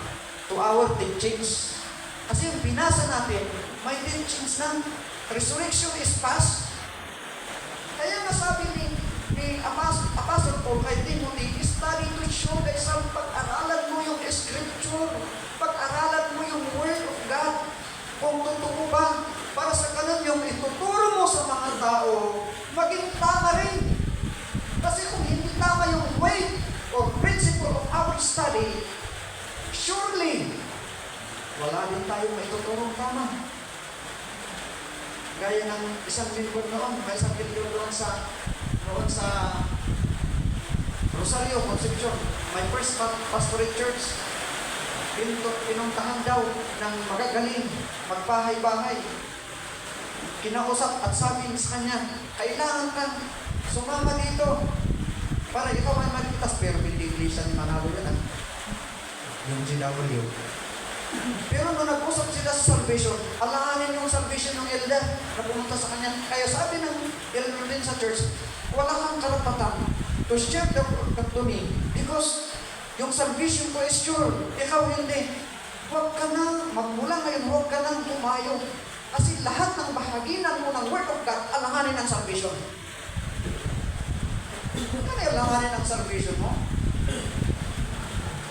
to our teachings. Kasi yung binasa natin, may teachings ng resurrection is past. Kaya nasabi ni Apostle Paul kay Timothy, study to show thyself, pag-aralan mo yung scripture, pag-aralan mo yung word of God, kung totoo ba, para sa kanan yung ituturo mo sa mga tao, maging tama rin. Kasi kung hindi tama yung way or principle of our study, surely, wala din tayong maituturong tama. Gaya ng isang billboard noon, may isang billboard doon sa Rosario, Concepcion, my first pastorate church, pinuntahan daw ng magagaling, magbahay-bahay. Kinausap at sabi sa kanya, kailangan kang sumama dito para ikaw ay magligtas. Pero hindi iglesia ni Manalo yan. Yung GW. Pero nung nag-usap sila sa salvation, alanganin yung salvation ng elder na pumunta sa kanya. Kaya sabi ng elder din sa church, wala kang karapatan to share the word to me because yung salvation ko is sure. Ikaw hindi. Huwag ka na, magmula ngayon, huwag ka nang tumayo. Kasi lahat ng bahaginan mo ng word of God, alanganin ang salvation. Ano yung alanganin ang salvation mo?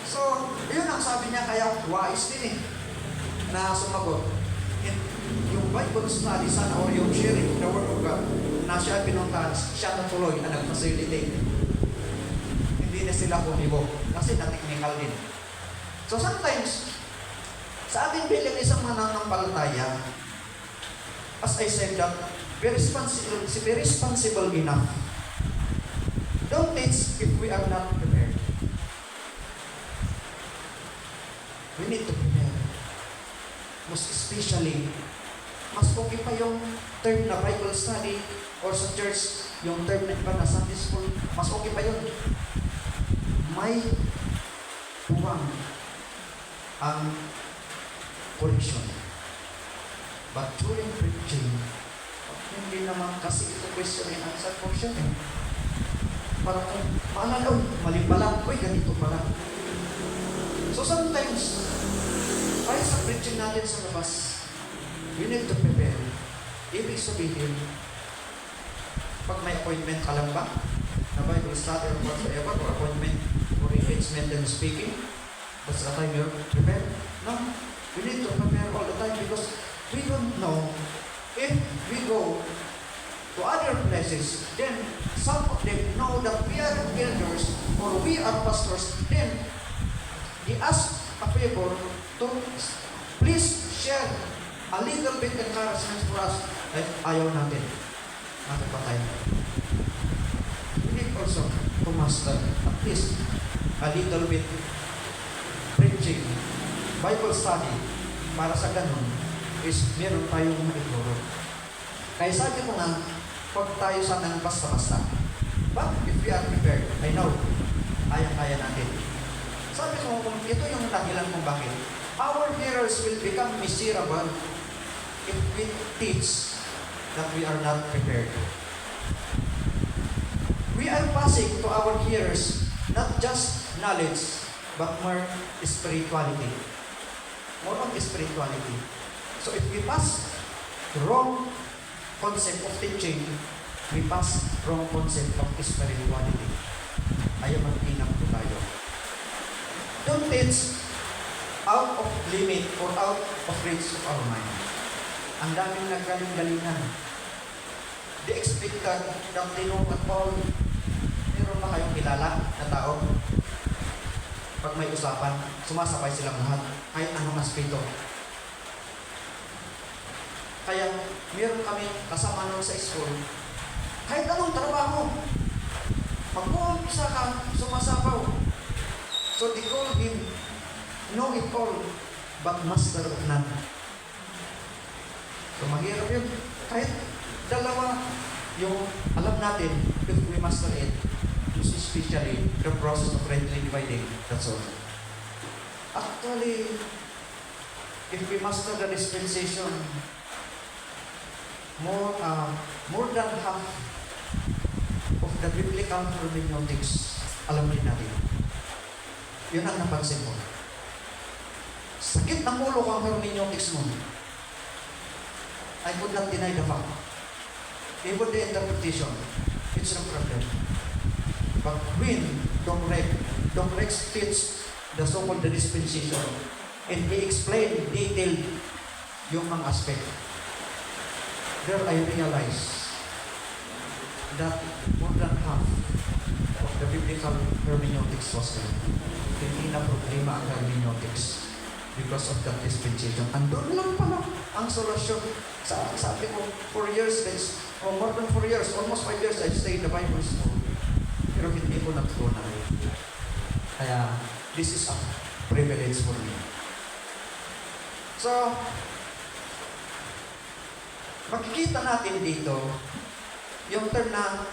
So, yun ang sabi niya, kaya wise din na sumagot. Yung Bible study sana or yung sharing the word of God na siya pinuntahan, siya na tuloy na nag-facilitate. Hindi na sila kumibo kasi na-technical din. So sometimes, sa ating bilang isang mananampalataya, as I said that, be responsible enough. Don't teach if we are not prepared. We need to prepare. Most especially, mas okay pa yung term na Bible study or sa church, yung term na iba na Sunday school, mas okay pa yun. May tuwang ang correction. But during preaching, hindi naman kasi ito question and answer portion eh. Para kung maalala, mali pala, ganito pala. So sometimes, Kahit sa preaching natin sa labas, we need to prepare. Ibig sabihin, pag may appointment ka lang ba, na Bible study or whatsoever, or appointment for engagement and speaking, that's the time you're prepared. No, we need to prepare all the time because we don't know if we go to other places, then some of them know that we are elders or we are pastors, then they ask a favor to please share a little bit encouragement for us. Like, ayaw natin. Nakapatay. We need also to master at least a little bit preaching, Bible study, para sa ganun is meron tayong maituro. Kaya sabi ko nga, pag tayo sa nang basta-basta, but if we are prepared, I know, kaya-kaya natin. Sabi ko, kung ito yung dahilan kung bakit, our hearers will become miserable if we teach that we are not prepared. We are passing to our hearers not just knowledge, but more spirituality. More on spirituality. So if we pass the wrong concept of teaching, we pass wrong concept of spirituality. Ayaw magtinang po tayo. Don't teach out of limit or out of reach of our mind. Ang daming naggaling-galingan. They expected that they know what all. Meron ba kayong kilala na tao? Pag may usapan, sumasabay silang lahat, kahit anong aspeto. Kaya, meron kami kasama noon sa school, kahit anong trabaho, pag uumpisa ka, sumasabaw. So they call him, know it all, but master of none. So mahirap yun. Kahit dalawa, yung alam natin, if we master it, especially the process of rightly dividing, that's all. Actually, if we master the dispensation, more than half of the biblical hermeneutics, alam din natin. Yun ang napansin mo. Sakit ng ulo ko ang hermeneutics mo. I could not deny the fact. Even the interpretation, it's no problem. But when Dom Rex teach the so-called the dispensation, and they explain detailed yung mga aspect, there I realize that more than half of the biblical hermeneutics was there. Hindi na problema ang hermeneutics because of that dispensation. Andun lang pala ang solusyon. Sabi ko, 4 years, or more than 4 years, almost 5 years, I stayed in the Bible school. Pero hindi ko natutunan. Kaya, this is a privilege for me. So, makikita natin dito, yung term na,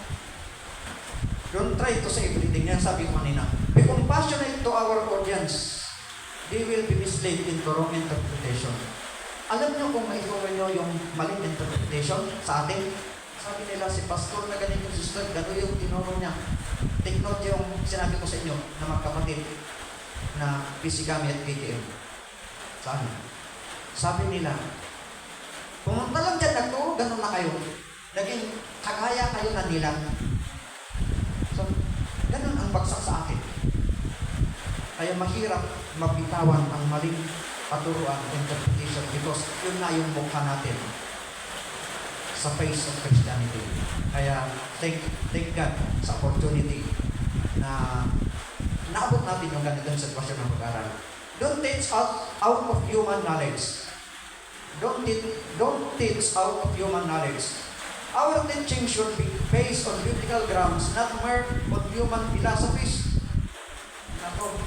don't try to say everything. Yan sabi ko kanina. Be compassionate to our audience. They will be misled into wrong interpretation. Alam niyo kung maituloy niyo yung maling interpretation sa atin? Sabi nila, si pastor na ganito, sister, gano'n yung tinuro niya. Take note yung sinabi ko sa inyo na magkapatid na Pisigami at PTM. Sabi nila, pumunta lang dyan, nagturo, gano'n na kayo. Naging kagaya kayo na nila. So, gano'n ang bagsak sa akin. Kaya mahirap mabitawan ang maling paturuan, interpretation, because yun na yung mukha natin sa face of Christianity. Kaya, thank God sa opportunity na naabot natin yung ganitong sitwasyon ng pag-aaral. Don't teach out of human knowledge. Don't teach out of human knowledge. Our teaching should be based on biblical grounds, not mere on human philosophies. Nako,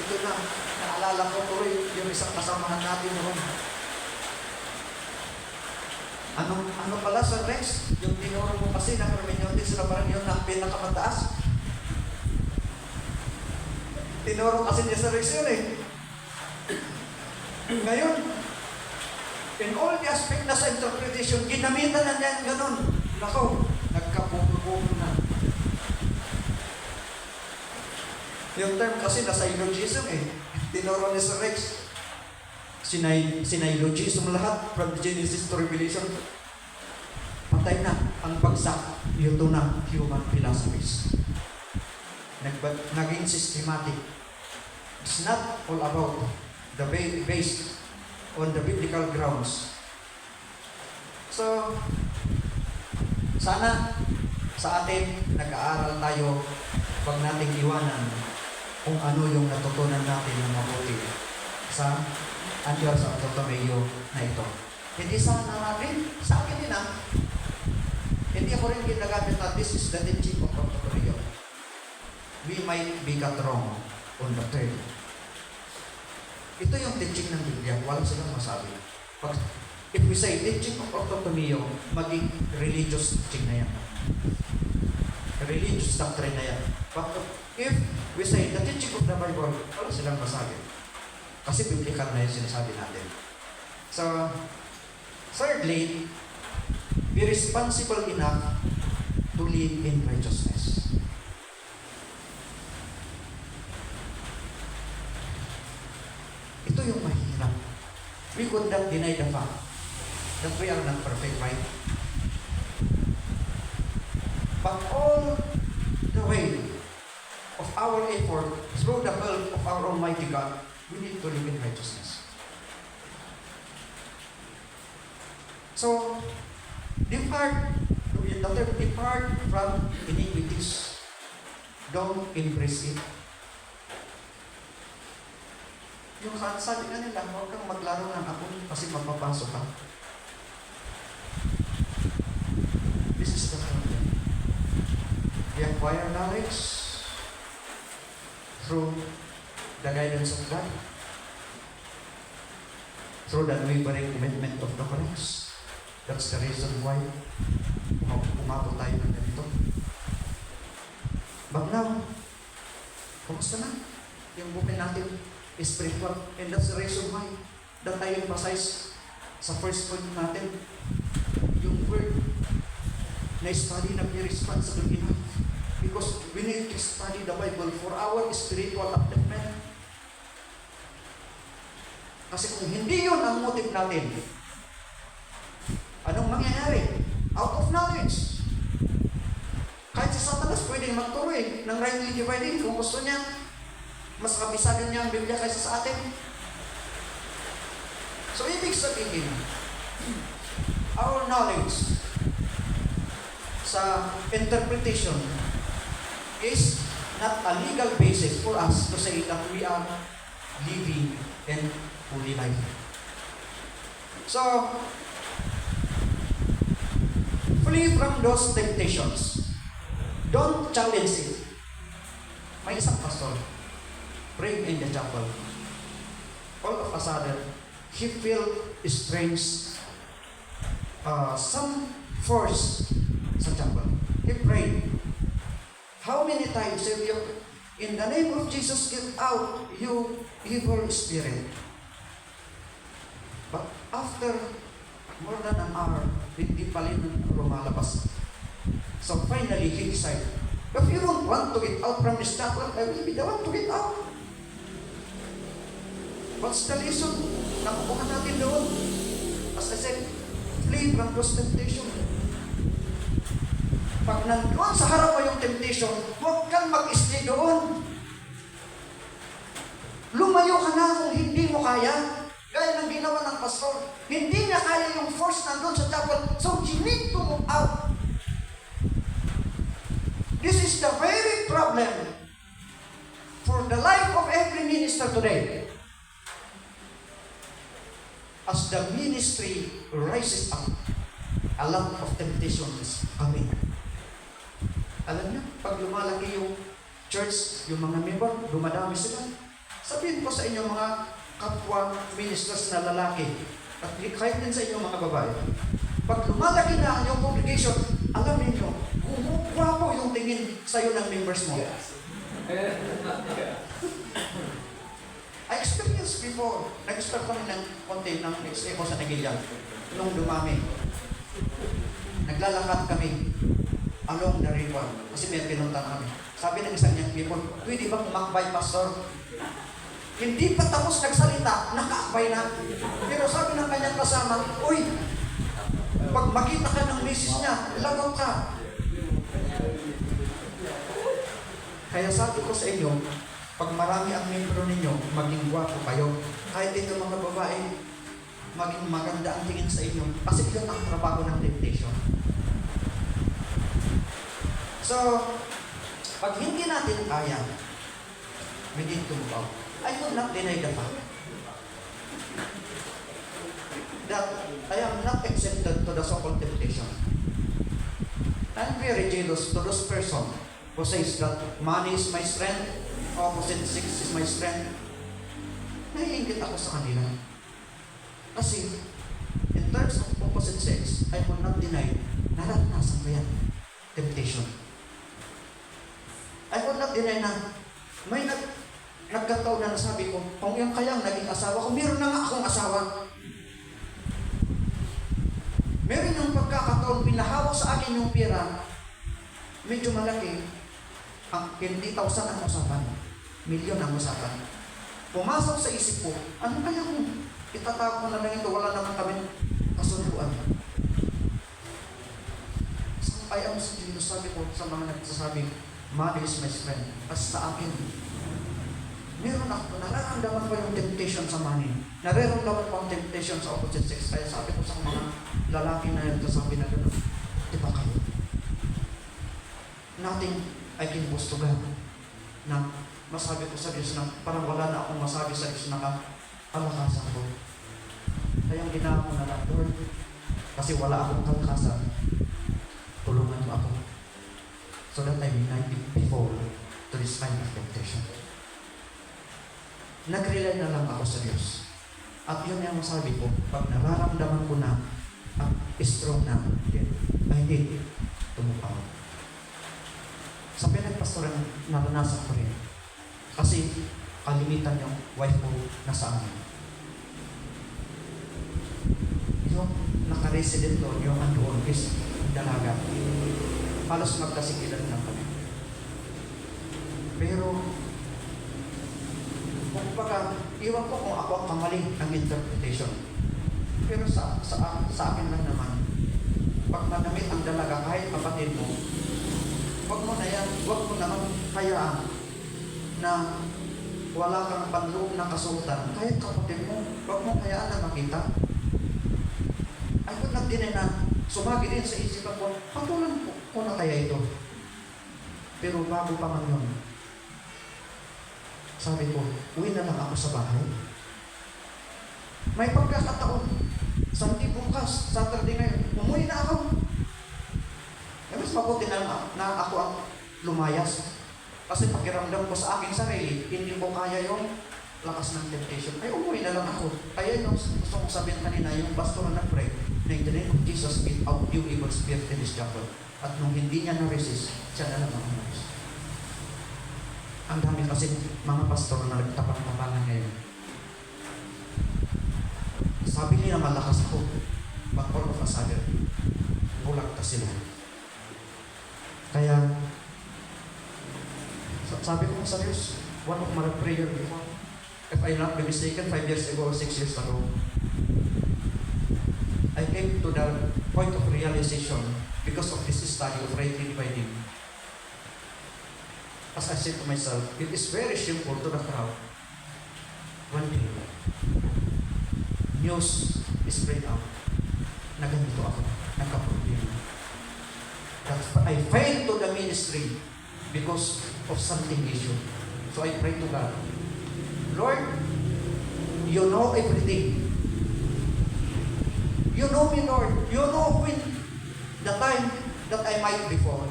ito na, naalala ko tuloy yung isang kasamahan natin noon. Ano pala, Sir Rex? Yung tinuro mo kasi ng hermeneutics na parang yun ang pinakamataas. Tinuro kasi niya Sir Rex yun eh. Ngayon, in all the aspect na sa interpretation, ginamitan na niya ganun. Nako, nagkapulo-pulo na. Yung term kasi nasa eulogism eh. Hindi tinuro ni Sir Rex. Sinailogism lahat from Genesis to Revelation. Patay na ang bagsak. Ito na human philosophies. Naging systematic. It's not all about the based on the biblical grounds. So, sana sa atin, nag-aaral tayo, huwag nating iwanan kung ano yung natutunan natin ng mabuti sa Antioch sa Ptolemayo na ito. Hindi sana natin, sa akin din hindi ako rin ginagamit na this is the teaching of Ptolemayo. We might be got wrong on the third. Ito yung teaching ng Biblia, walang silang masabi. If we say teaching of Ptolemayo, maging religious teaching na yan. Religious doctrine na yan. But if we say the teaching of the Bible, wala silang masabi. Kasi biblical na yung sinasabi natin. So, thirdly, be responsible enough to live in righteousness. Ito yung mahirap. We could not deny the fact that we are not perfect, right? But all the way of our effort through the help of our Almighty God, we need to live in righteousness. So, depart from iniquities. Don't embrace it. Yung sabi nga nila, huwag kang maglaro ng apoy kasi mapapasok ka. This is the problem. We acquire knowledge through the guidance of God, through the unwavering commitment of the Christ. That's the reason why umabot tayo ng ganito. But now, kumusta na? Yung bukin natin is spiritual, and that's the reason why that I emphasize sa first point natin, yung word na study na be responsible enough, because we need to study the Bible for our spiritual upliftment. Kasi kung hindi yun ang motive natin, anong mangyayari? Out of knowledge. Kahit si Satanas pwedeng magtuloy ng rightly dividing kung gusto niya. Mas kabisado niya ang Biblia kaysa sa atin. So, ibig sabihin, our knowledge sa interpretation is not a legal basis for us to say that we are living in holy life. So, flee from those temptations. Don't challenge it. May isang pastor praying in the chapel. All of a sudden, he felt strange, some force sa chapel. He prayed. How many times have you, in the name of Jesus, get out, you evil spirit? But after more than an hour, hindi pa rin lumalabas. So finally, he decided, if you don't want to get out from this chapel, I will be the one to get out. What's the lesson? Nakukuha natin doon. As I said, flee from those temptation. Pag nandoon sa harap mo yung temptation, huwag kang mag-stay doon. Lumayo ka na kung hindi mo kaya. Gaya ng ginawa ng pastor. Hindi niya kaya yung force nandun sa chapel. So, you need to move out. This is the very problem for the life of every minister today. As the ministry rises up, a lot of temptations coming. Alam niyo, pag lumalaki yung church, yung mga member, dumadami sila. Sabihin ko sa inyo mga kapwa ministers na lalaki, at kahit din sa inyo mga babae, pag lumalaki na ang iyong congregation, alam niyo, gwapo yung tingin sa'yo ng members mo. I experienced before, nag-start kami ng konti ng next echo sa Nagilian. Nung dumami, naglalakad kami along the river kasi may pinuntan kami. Sabi ng isang young people, pwede bang makbay, pastor? Hindi pa tapos nagsalita, nakaakbay na. Pero sabi ng kanyang kasama, uy, pag makita ka ng misis niya, lagaw ka. Kaya sabi ko sa inyo, pag marami ang membro ninyo, maging gwapo kayo. Kahit ito mga babae, maging maganda ang tingin sa inyo. Kasi yun ang trabaho ng temptation. So, pag hindi natin kaya, we need to move out. I will not deny the fact that I am not accepted to the so-called temptation. I'm very jealous to those person who says that money is my strength, opposite sex is my strength. Naiingit ako sa kanila. Kasi, in terms of opposite sex, I will not deny naranasan ko yan. Temptation. I will not deny na may nagkataon na nasabi ko, kung yung kayang naging asawa ko, meron na nga akong asawa. Meron yung pagkakataon, pinahawak sa akin yung pera, medyo malaki, ang 20,000 ang usapan, milyon ang usapan. Pumasok sa isip ko, ano kaya kung itatawag ko na lang ito, wala naman kami kasunduan. So, I am serious, sabi ko sa mga nagsasabi, money is my friend. Kasi sa akin, meron ako, nararamdaman ko yung temptation sa money. Nararamdaman ko ang temptation sa opposite sex. Kaya sabi ko sa mga lalaki na nagsasabi na gano'n, di ba kayo? Nothing I can boast to God. Na masabi ko sa Diyos na parang wala na akong masabi sa Diyos na kalakasan ko. Kaya ang ginawa ko na lang, Lord, kasi wala akong kalakasan, tulungan mo ako. So that I may not be before to this kind of temptation. Nag-rely na lang ako sa Diyos. At yun yung masabi ko, pag nararamdaman ko na at strong na, I need tumupaw. Sa pinagpastoran, naranasan ko rin. Kasi kalimitan yung wife ko nasa amin. Yung naka-resident doon, yung andoon is dalaga. Halos magkasikilan lang kami. Pero kumbaga, iwan ko kung ako ang kamali ng interpretation. Pero sa akin lang naman, pag manamit ang dalaga kahit kapatid mo, wag mo na yan, wag mo naman hayaan na wala kang panloob na kasultan. Kahit kapatid mo, wag mo hayaan na makita. I would not deny na sumagi din sa isipan ko, patulan ko na kaya ito. Pero bago pa man yun, sabi ko, uwi na lang ako sa bahay. May pagkakataon, Sunday bukas, Saturday ngayon, umuwi na ako. Mas mabuti na ako ang lumayas. Kasi pakiramdam ko sa aking sarili, hindi ko kaya yung lakas ng temptation. Ay, umuwi na lang ako. Kaya yung gusto kong sabihin kanina, yung pastor na nag-pray, na in the name of Jesus, beat out you evil spirit in this chapel. At nung hindi niya na-resist, siya na lang ang umalis. Ang dami kasi mga pastor na nagtapang-tapangan ngayon. Sabi niya malakas ako, but all of a sudden, bulag ka sila. Kaya, sabi ko sa Diyos, one of my prayer before, if I not be mistaken, 5 years ago or 6 years ago, I came to the point of realization because of this study of rightly dividing. As I said to myself, it is very simple to the crowd. One day, news is spread out. Naganito ako, nagka-problema. That I failed to the ministry because of something issue. So I pray to God, Lord, you know everything. You know me, Lord. You know when the time that I might before.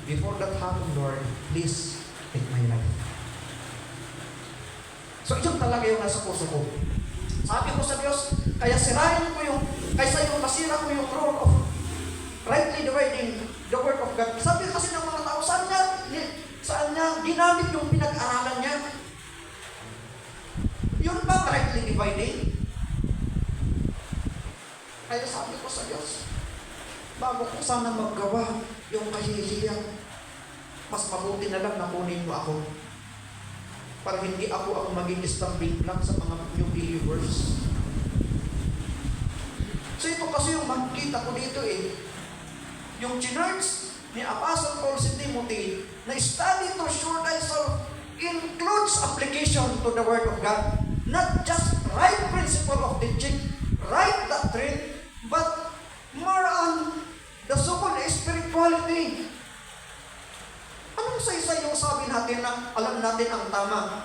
Before that happened, Lord, please take my life. So, yun talaga yung nasa puso ko. Sabi ko sa Diyos, kaya sirahin ko yung, kaysa yung masira ko yung role of rightly dividing the word of God. Sabi kasi ng mga tao, saan niya ginamit yung pinag-aralan niya? Yun ba rightly dividing? Kaya sabi ko sa Diyos, bago ko sana maggawa yung kahihiyan, mas mabuti na lang na kunin mo ako. para hindi ako ang maging stumbling block sa mga new believers. So ito kasi yung makikita ko dito yung church ni Apostle Paul si Timothy na study to show thyself includes application to the Word of God. Not just right principle of teaching, right doctrine, but more on the so-called spirituality. Anong sa yung sabi natin na alam natin ang tama,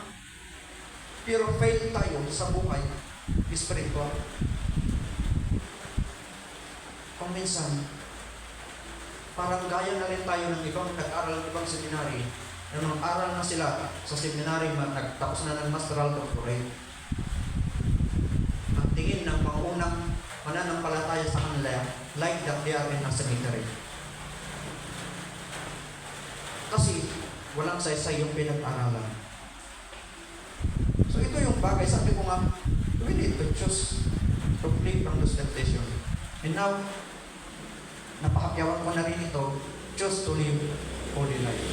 pero fail tayo sa buhay spiritual? Kung minsan, parang gaya na rin tayo ng ibang nag-aral ng ibang seminary, na mag-aral na sila sa seminary, nagtapos na ng masteral doctorate. Ang tingin ng mga unang mananampalataya sa kanila, like that they are in a cemetery. Kasi walang saysay yung pinag-aralan. So ito yung bagay, sabi ko nga, we need to choose to flee from those temptations. And now, napakapyawan ko na rin ito, choose to live holy life.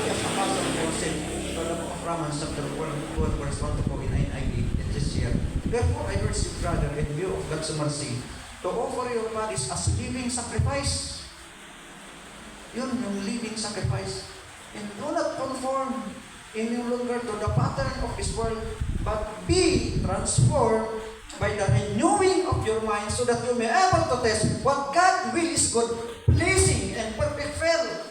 As Apostle Paul said, to the book of Romans, chapter 12, verse 1 to 4 in NIV, it is here, therefore I urge you, brother, in view of God's mercy, to offer your bodies as living sacrifice. Yun, yung living sacrifice. And do not conform any longer to the pattern of this world, but be transformed by the renewing of your mind, so that you may be able to test what God will is good, pleasing, and perfect will.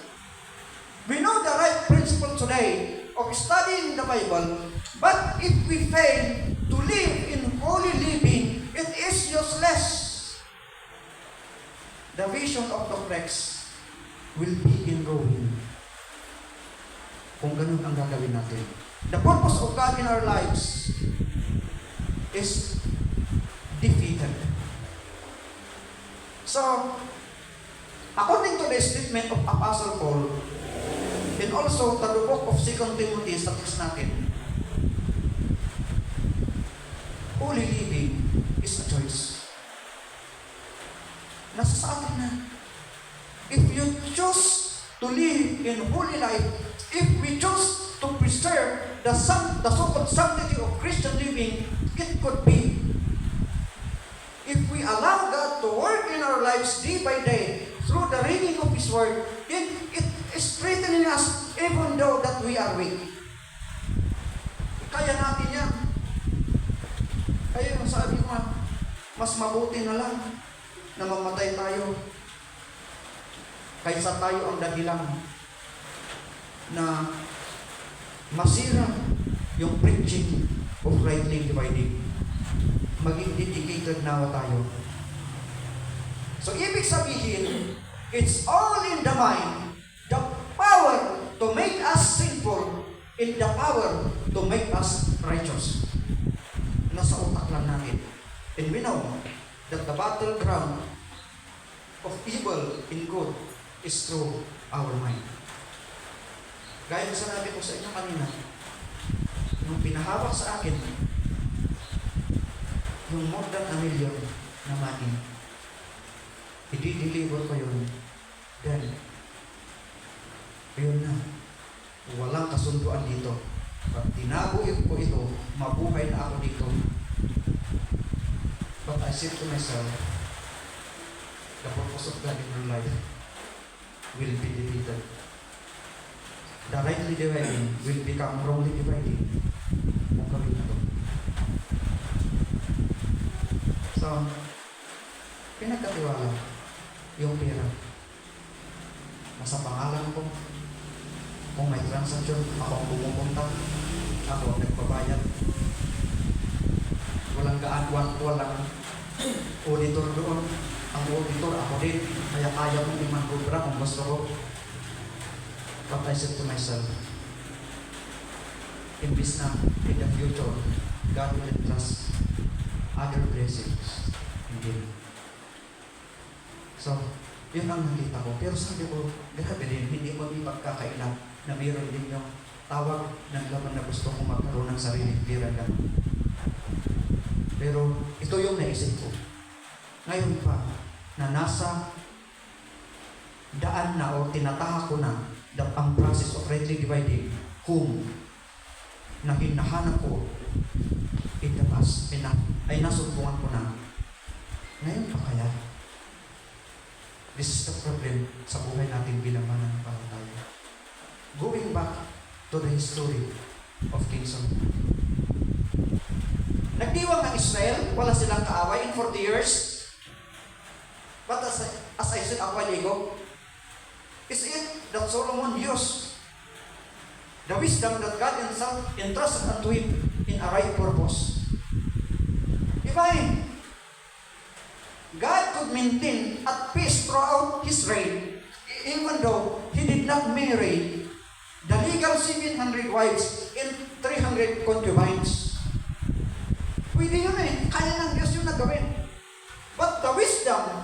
We know the right principle today of studying the Bible, but if we fail to live in holy living, it is useless. The vision of the flesh will be in ruin kung ganun ang gagawin natin. The purpose of God in our lives is defeated. So, according to the statement of Apostle Paul, and also the book of 2 Timothy sa text natin, holy living is a choice. Nasa sa atin na. If you choose to live in holy life, if we choose to preserve the so-called sanctity of Christian living, it could be. If we allow God to work in our lives day by day through the reading of His Word, it is strengthening us even though that we are weak. Kaya natin yan. Kaya yung sabi ko nga, mas mabuti na lang na mamatay tayo kaysa tayo ang dahilan na masira yung preaching of rightly dividing. Maging dedicated nawa tayo. So, ibig sabihin, it's all in the mind, the power to make us sinful, and the power to make us righteous. Nasa utak lang natin. And we know that the battleground of evil and good is through our mind. Gaya ng sinabi ko sa inyo kanina, nung pinahawak sa akin, yung more than $1 million na money, i-deliver ko yun. Then, ayun na. Walang kasunduan dito. Pag tinago ko ito, mabuhay na ako dito. But I said to myself, the purpose of God in your life will be defeated. The rightly dividing will become wrongly dividing. Kung gawin na ito. So, pinagkatiwala yung pera. Nasa pangalan ko. Kung may transaction, ako ang pumupunta. Ako ang nagbabayad. Walang walang auditor doon. Ang auditor, ako din. Kaya kaya kong imangkubra kung gusto ko. But I said to myself, imbis na in the future, God will entrust other blessings. Hindi. So, yun ang nakita ko. Pero sabi ko, grabe din, hindi ko di pagkakailan na mayroon din yung tawag ng laman na gusto kong magkaroon ng sariling pira lang. Pero ito yung naisip ko. Ngayon pa, na nasa daan na o tinatahak ko na ang process of rightly dividing whom na hinahanap ko in the past, ay nasubukan ko na. Ngayon pa kaya? This is the problem sa buhay natin bilang mananampalataya. Going back to the history of King Solomon. Nagdiwang ang Israel, wala silang kaaway in 40 years. But as I said a while ago, is it that Solomon used the wisdom that God himself entrusted unto him in a right purpose? Divine. God could maintain at peace throughout his reign, even though he did not marry the legal 700 wives and 300 concubines. Pwede yun eh. Kaya ng Diyos yun na gawin. But the wisdom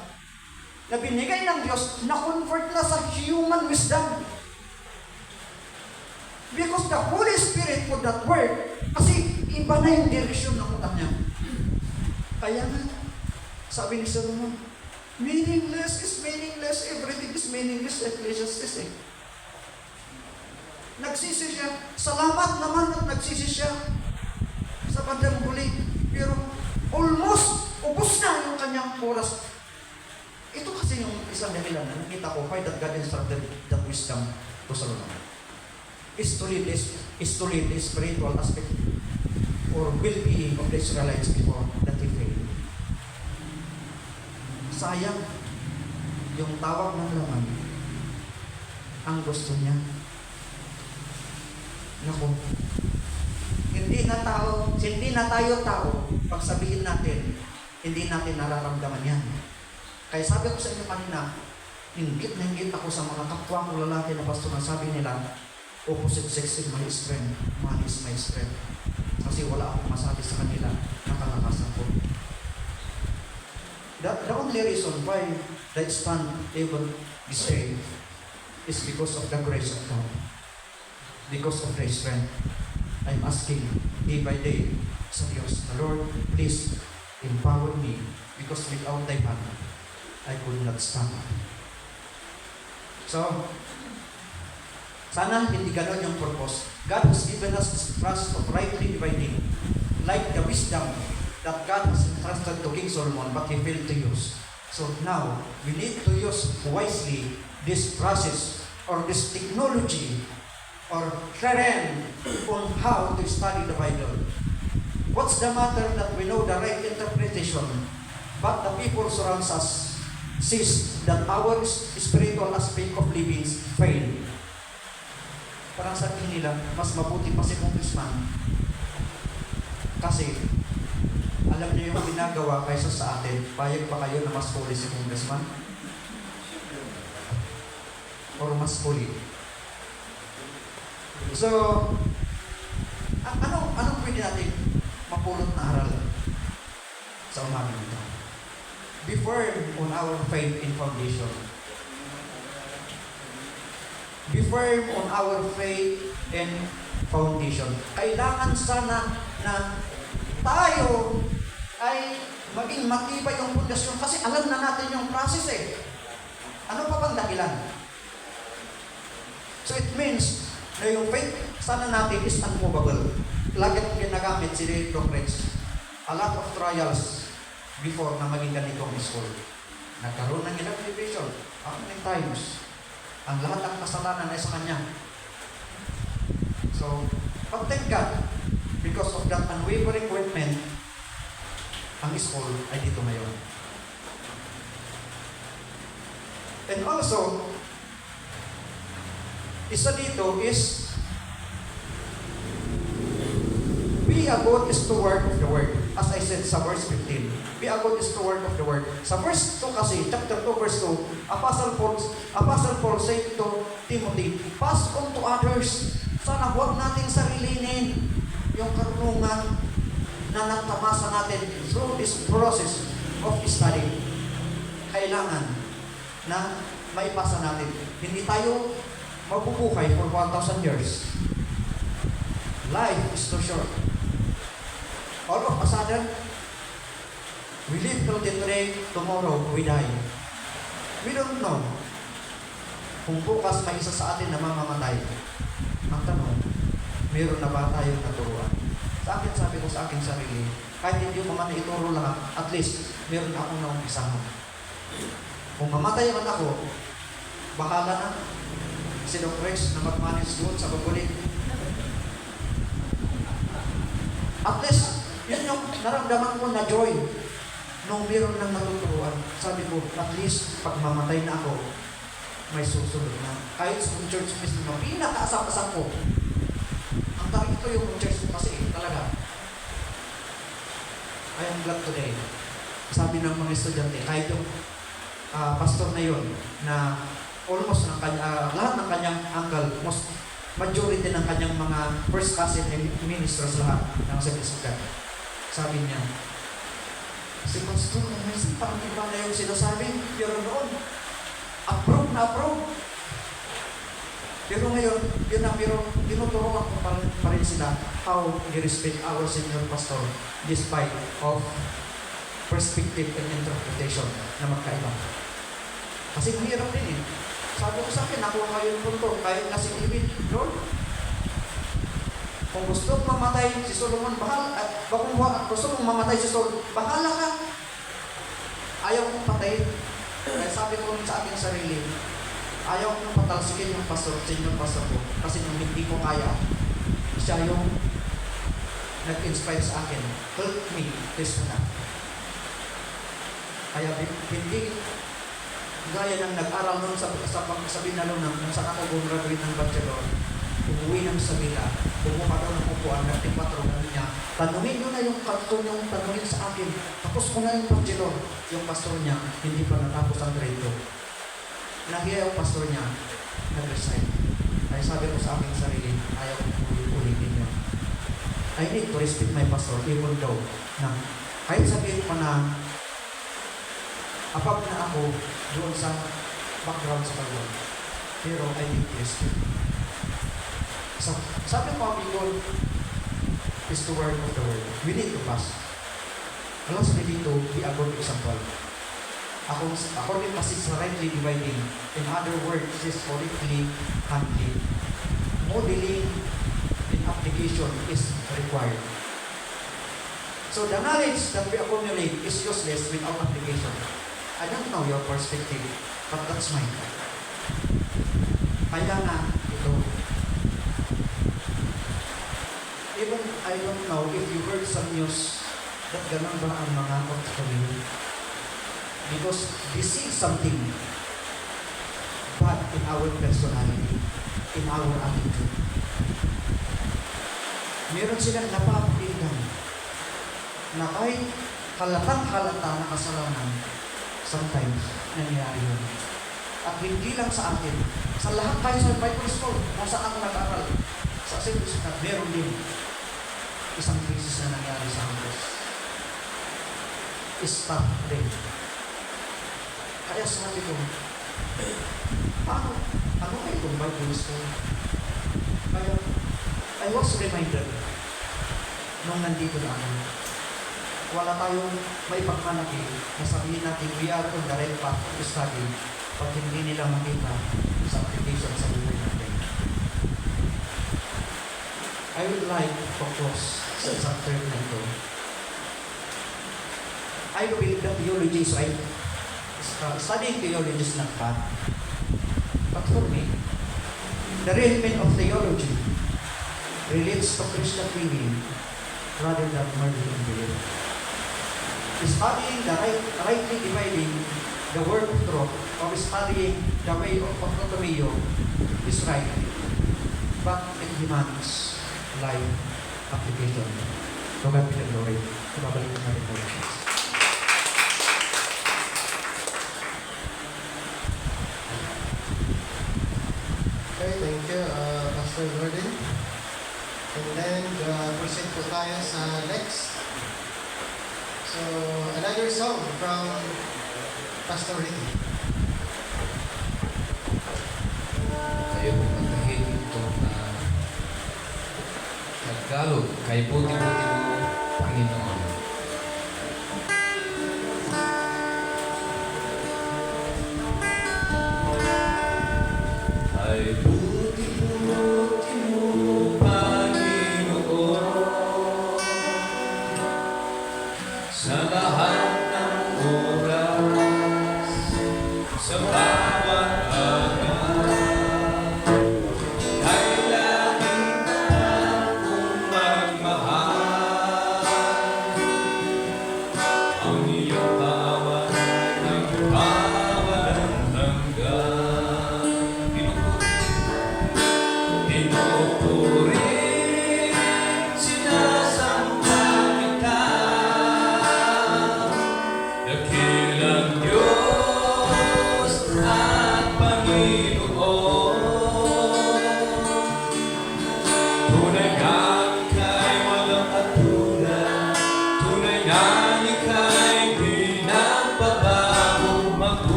na binigay ng Diyos, na-convert na sa human wisdom. Because the Holy Spirit would not work. Kasi iba na yung direksyon ng utak niya. Kaya nga, sabi ni Solomon, meaningless is meaningless. Everything is meaningless. Ecclesiastes eh. Nagsisi siya. Salamat naman at nagsisi siya sa bandang huli. Pero almost ubos na yung kanyang oras. Ito kasi yung isang dahilan na nakita ko why that God instructed that wisdom to Solomon. Is to lead the spiritual aspect or well-being of the Israelites before that he failed. Sayang yung tawag ng laman ang gusto niya. Naku, hindi na tayo tao pag sabihin natin, hindi natin nararamdaman yan. Kaya sabi ko sa inyo kanina, hinggit na hinggit ako sa mga kapwa ko lalaki na pastor na sabi nila, opposite sex is my strength, man is my strength. Kasi wala akong masabi sa kanila na kalakasan ko. The only reason why they stand able to say is because of the grace of God. Because of their strength. I'm asking day by day sa Diyos, the Lord, please empower me because without thy hand, I could not stand. So, sana hindi ganon yung purpose. God has given us this trust of rightly dividing, like the wisdom that God has entrusted to King Solomon, but he failed to use. So now, we need to use wisely this process or this technology or terrain on how to study the Bible. What's the matter that we know the right interpretation, but the people surrounds us sees that our spiritual aspect of living fail. Parang sabihin nila, mas mabuti pa si congressman. Kasi, alam niyo yung ginagawa kaysa sa atin, payag pa kayo na mas huli si congressman? Or mas huli? So, anong pwede natin mapulot na aral sa umagang ito? Be firm on our faith and foundation. Be firm on our faith and foundation. Kailangan sana na tayo ay maging matibay yung pundasyon kasi alam na natin yung process eh. Ano pa bang dahilan? So it means na yung faith sana natin is unmovable. Lagi kong ginagamit si Dr. Rex. A lot of trials before na maging ganitong school. Nagkaroon ng ilang division. How many times? Ang lahat ng kasalanan ay sa kanya. So, but thank God, because of that unwavering commitment, ang school ay dito ngayon. And also, isa dito is be a good steward of the word. As I said sa verse 15, be a good steward of the word. Sa verse 2 kasi, chapter 2 verse 2, Apostle Paul said to Timothy, pass on to others. Sana huwag natin sarilinin yung karunungan na natamasa natin through this process of study. Kailangan na maipasa natin. Hindi tayo mabubuhay for 1,000 years. Life is too short. All of a sudden, we live till today, tomorrow we die. We don't know kung bukas may isa sa atin na mamamatay. Ang tanong, meron na ba tayong naturuan? Sa akin, sabi ko sa aking sarili, kahit hindi ko man ituro lahat, at least meron na akong naumpisahan. Kung mamatay man ako, bahala na si Doc Rex na mag-manage doon sa bagulit. At least, yun yung naramdaman ko na joy nung meron ng natuturuan. Sabi ko, at least, pag mamatay na ako, may susunod na. Kahit sa church mismo, pinakaasap-asap ko. Ang target ko yung church kasi talaga. I am glad today. Sabi ng mga estudyante, kahit yung pastor na yun, na almost lahat ng kanyang uncle, majority ng kanyang mga first cousin and ministers lahat ng Sabisugan. Sabi niya, si pastor, minsan parang iba na yung sinasabi, pero noon, approve na approve. Pero ngayon, yun na, pero tinuturuan ko pa rin sila how they respect our senior pastor despite of perspective and interpretation na magkaiba. Kasi mahirap din eh. Sabi ko sa akin, nakuha kayo yung punto, kahit nga si David, Lord, kung gusto mong mamatay si Solomon, bahala. At kung gusto mong mamatay si Solomon, bahala ka. Ayaw kong patayin. Kaya sabi ko sa aking sarili, ayaw kong patalsikin yung pastor, senior pastor ko. Kasi nung hindi ko kaya, siya yung nag-inspire sa akin. Help me, please na. Kaya hindi, gaya ng nag-aral nun sa Binalunang, kung saan ako gumraduate ng bachelor, umuwi ng Sabila, bumuka daw ng upuan, nagtimpatro na niya, tanungin nyo na yung karton yung tanungin sa akin, tapos ko na yung bachelor, yung pastor niya, hindi pa natapos ang grade 2. Nahiya yung pastor niya, nag-resign. Ay sabi ko sa aking sarili, ayaw kong ulitin yun. I need to respect my pastor, even though, na kahit sabihin ko na, apag na ako doon sa background sa kanya. Pero I need to respect. Sabi ko ang Bicol is the word of the word. We need to pass. Alas we need to be a good example. According passage sa rightly dividing, in other words, is correctly handling. Modeling and application is required. So the knowledge that we accumulate is useless without application. I don't know your perspective, but that's mine. Kaya nga, ito. Even I don't know if you heard some news that ganun ba ang mga Australian. Because they see something bad in our personality, in our attitude. Meron silang napapalitan na kahit halatang-halata na kasalanan, sometimes nangyayari yun. At hindi lang sa atin, sa lahat tayo sa Bible School, kung saan ako nag-aral, sa Sabisugan, meron din isang krisis na nangyari sa atin. Stop din. Kaya sabi ko, ano kayo itong Bible School? Kaya, I was reminded nung nandito na ako, wala tayong may pagmalaki na sabihin natin we are on the right path to study pag hindi nila makita sa application sa buhay natin. I would like to focus sa isang term na ito. I believe that theology is right. Studying theology is not bad. But for me, the real meaning of theology relates to Christian living rather than merely belief. Studying the rightly dividing the word of truth, or studying the way of autonomio is right, but it demands life application. So God be the glory. Babalik na rin po. Okay, thank you, Pastor Gordon. And then, proceed po tayo sa next. So, another song from Pastor Ricky. Tayo po magdahin ito na Tagalog, kay buti-buti mo, Panginoon. Ay buti-buti mo, Panginoon.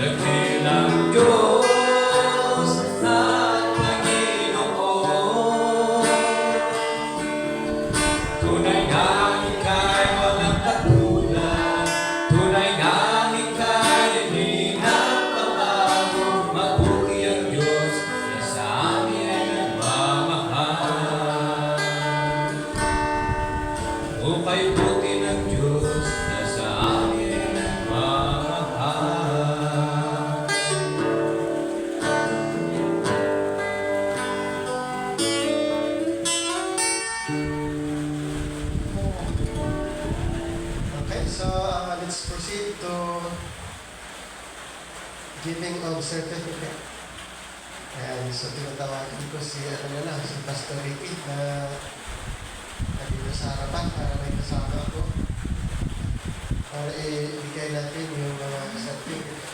Dakilang Diyos at Panginoon, tunay na ika'y walang katulad, tunay na ika'y hindi nagbabago. Mabuti ang Diyos na sa amin ay nagmamahal. O kay buti ng Diyos na sa amin ay nagmamahal. Okay, so let's proceed to giving of certificate. Ayan, so tinatawagan ko si, si Pastor Ricky na nandito sa harapan para may kasama ako. Para ibigay natin yung mga certificate.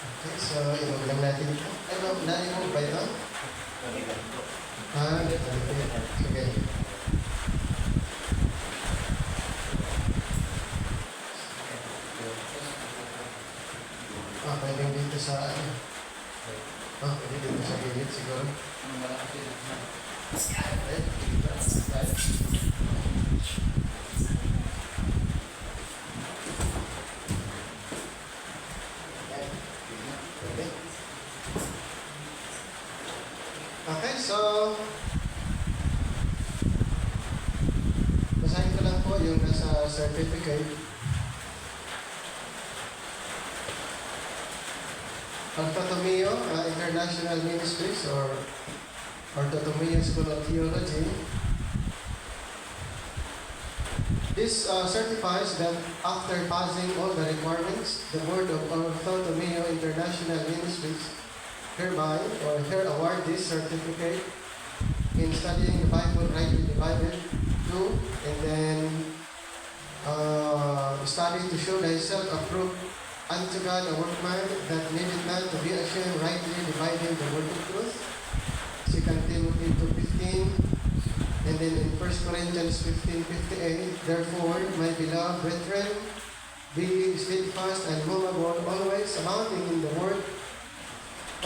Okay, so ilog lang natin ito. Ano, na-imog ba ito? Sige. Pwedeng dito sa ano? Pwede dito sa gilid siguro. Okay. Okay, so basahin ko lang po yung nasa certificate. Ortotomio International Ministries or Ortotomio School of Theology. This certifies that after passing all the requirements, the board of Ortotomio International Ministries hereby or here award this certificate in studying the Bible, rightly divided, 2, and then study to show thyself approved unto God, a workman that needed not to be ashamed, rightly dividing the word of truth. 2 Timothy 2:15, and then in 1 Corinthians 15:58, therefore, my beloved brethren, be steadfast and immovable, always abounding in the word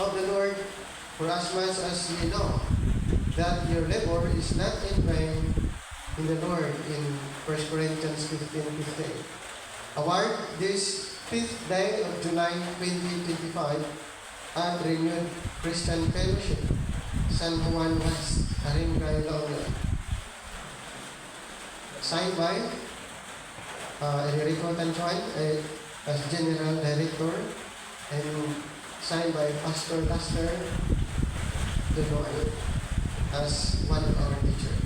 of the Lord, for as much as ye know that your labor is not in vain in the Lord, in 1 Corinthians 15:58. Award this 5th day of July 2025 at Renewed Christian Fellowship, San Juan West, Haringay, Laona. Signed by Enrico Tanchuan as General Director, and signed by Pastor Lester Dunoy as one of our teachers.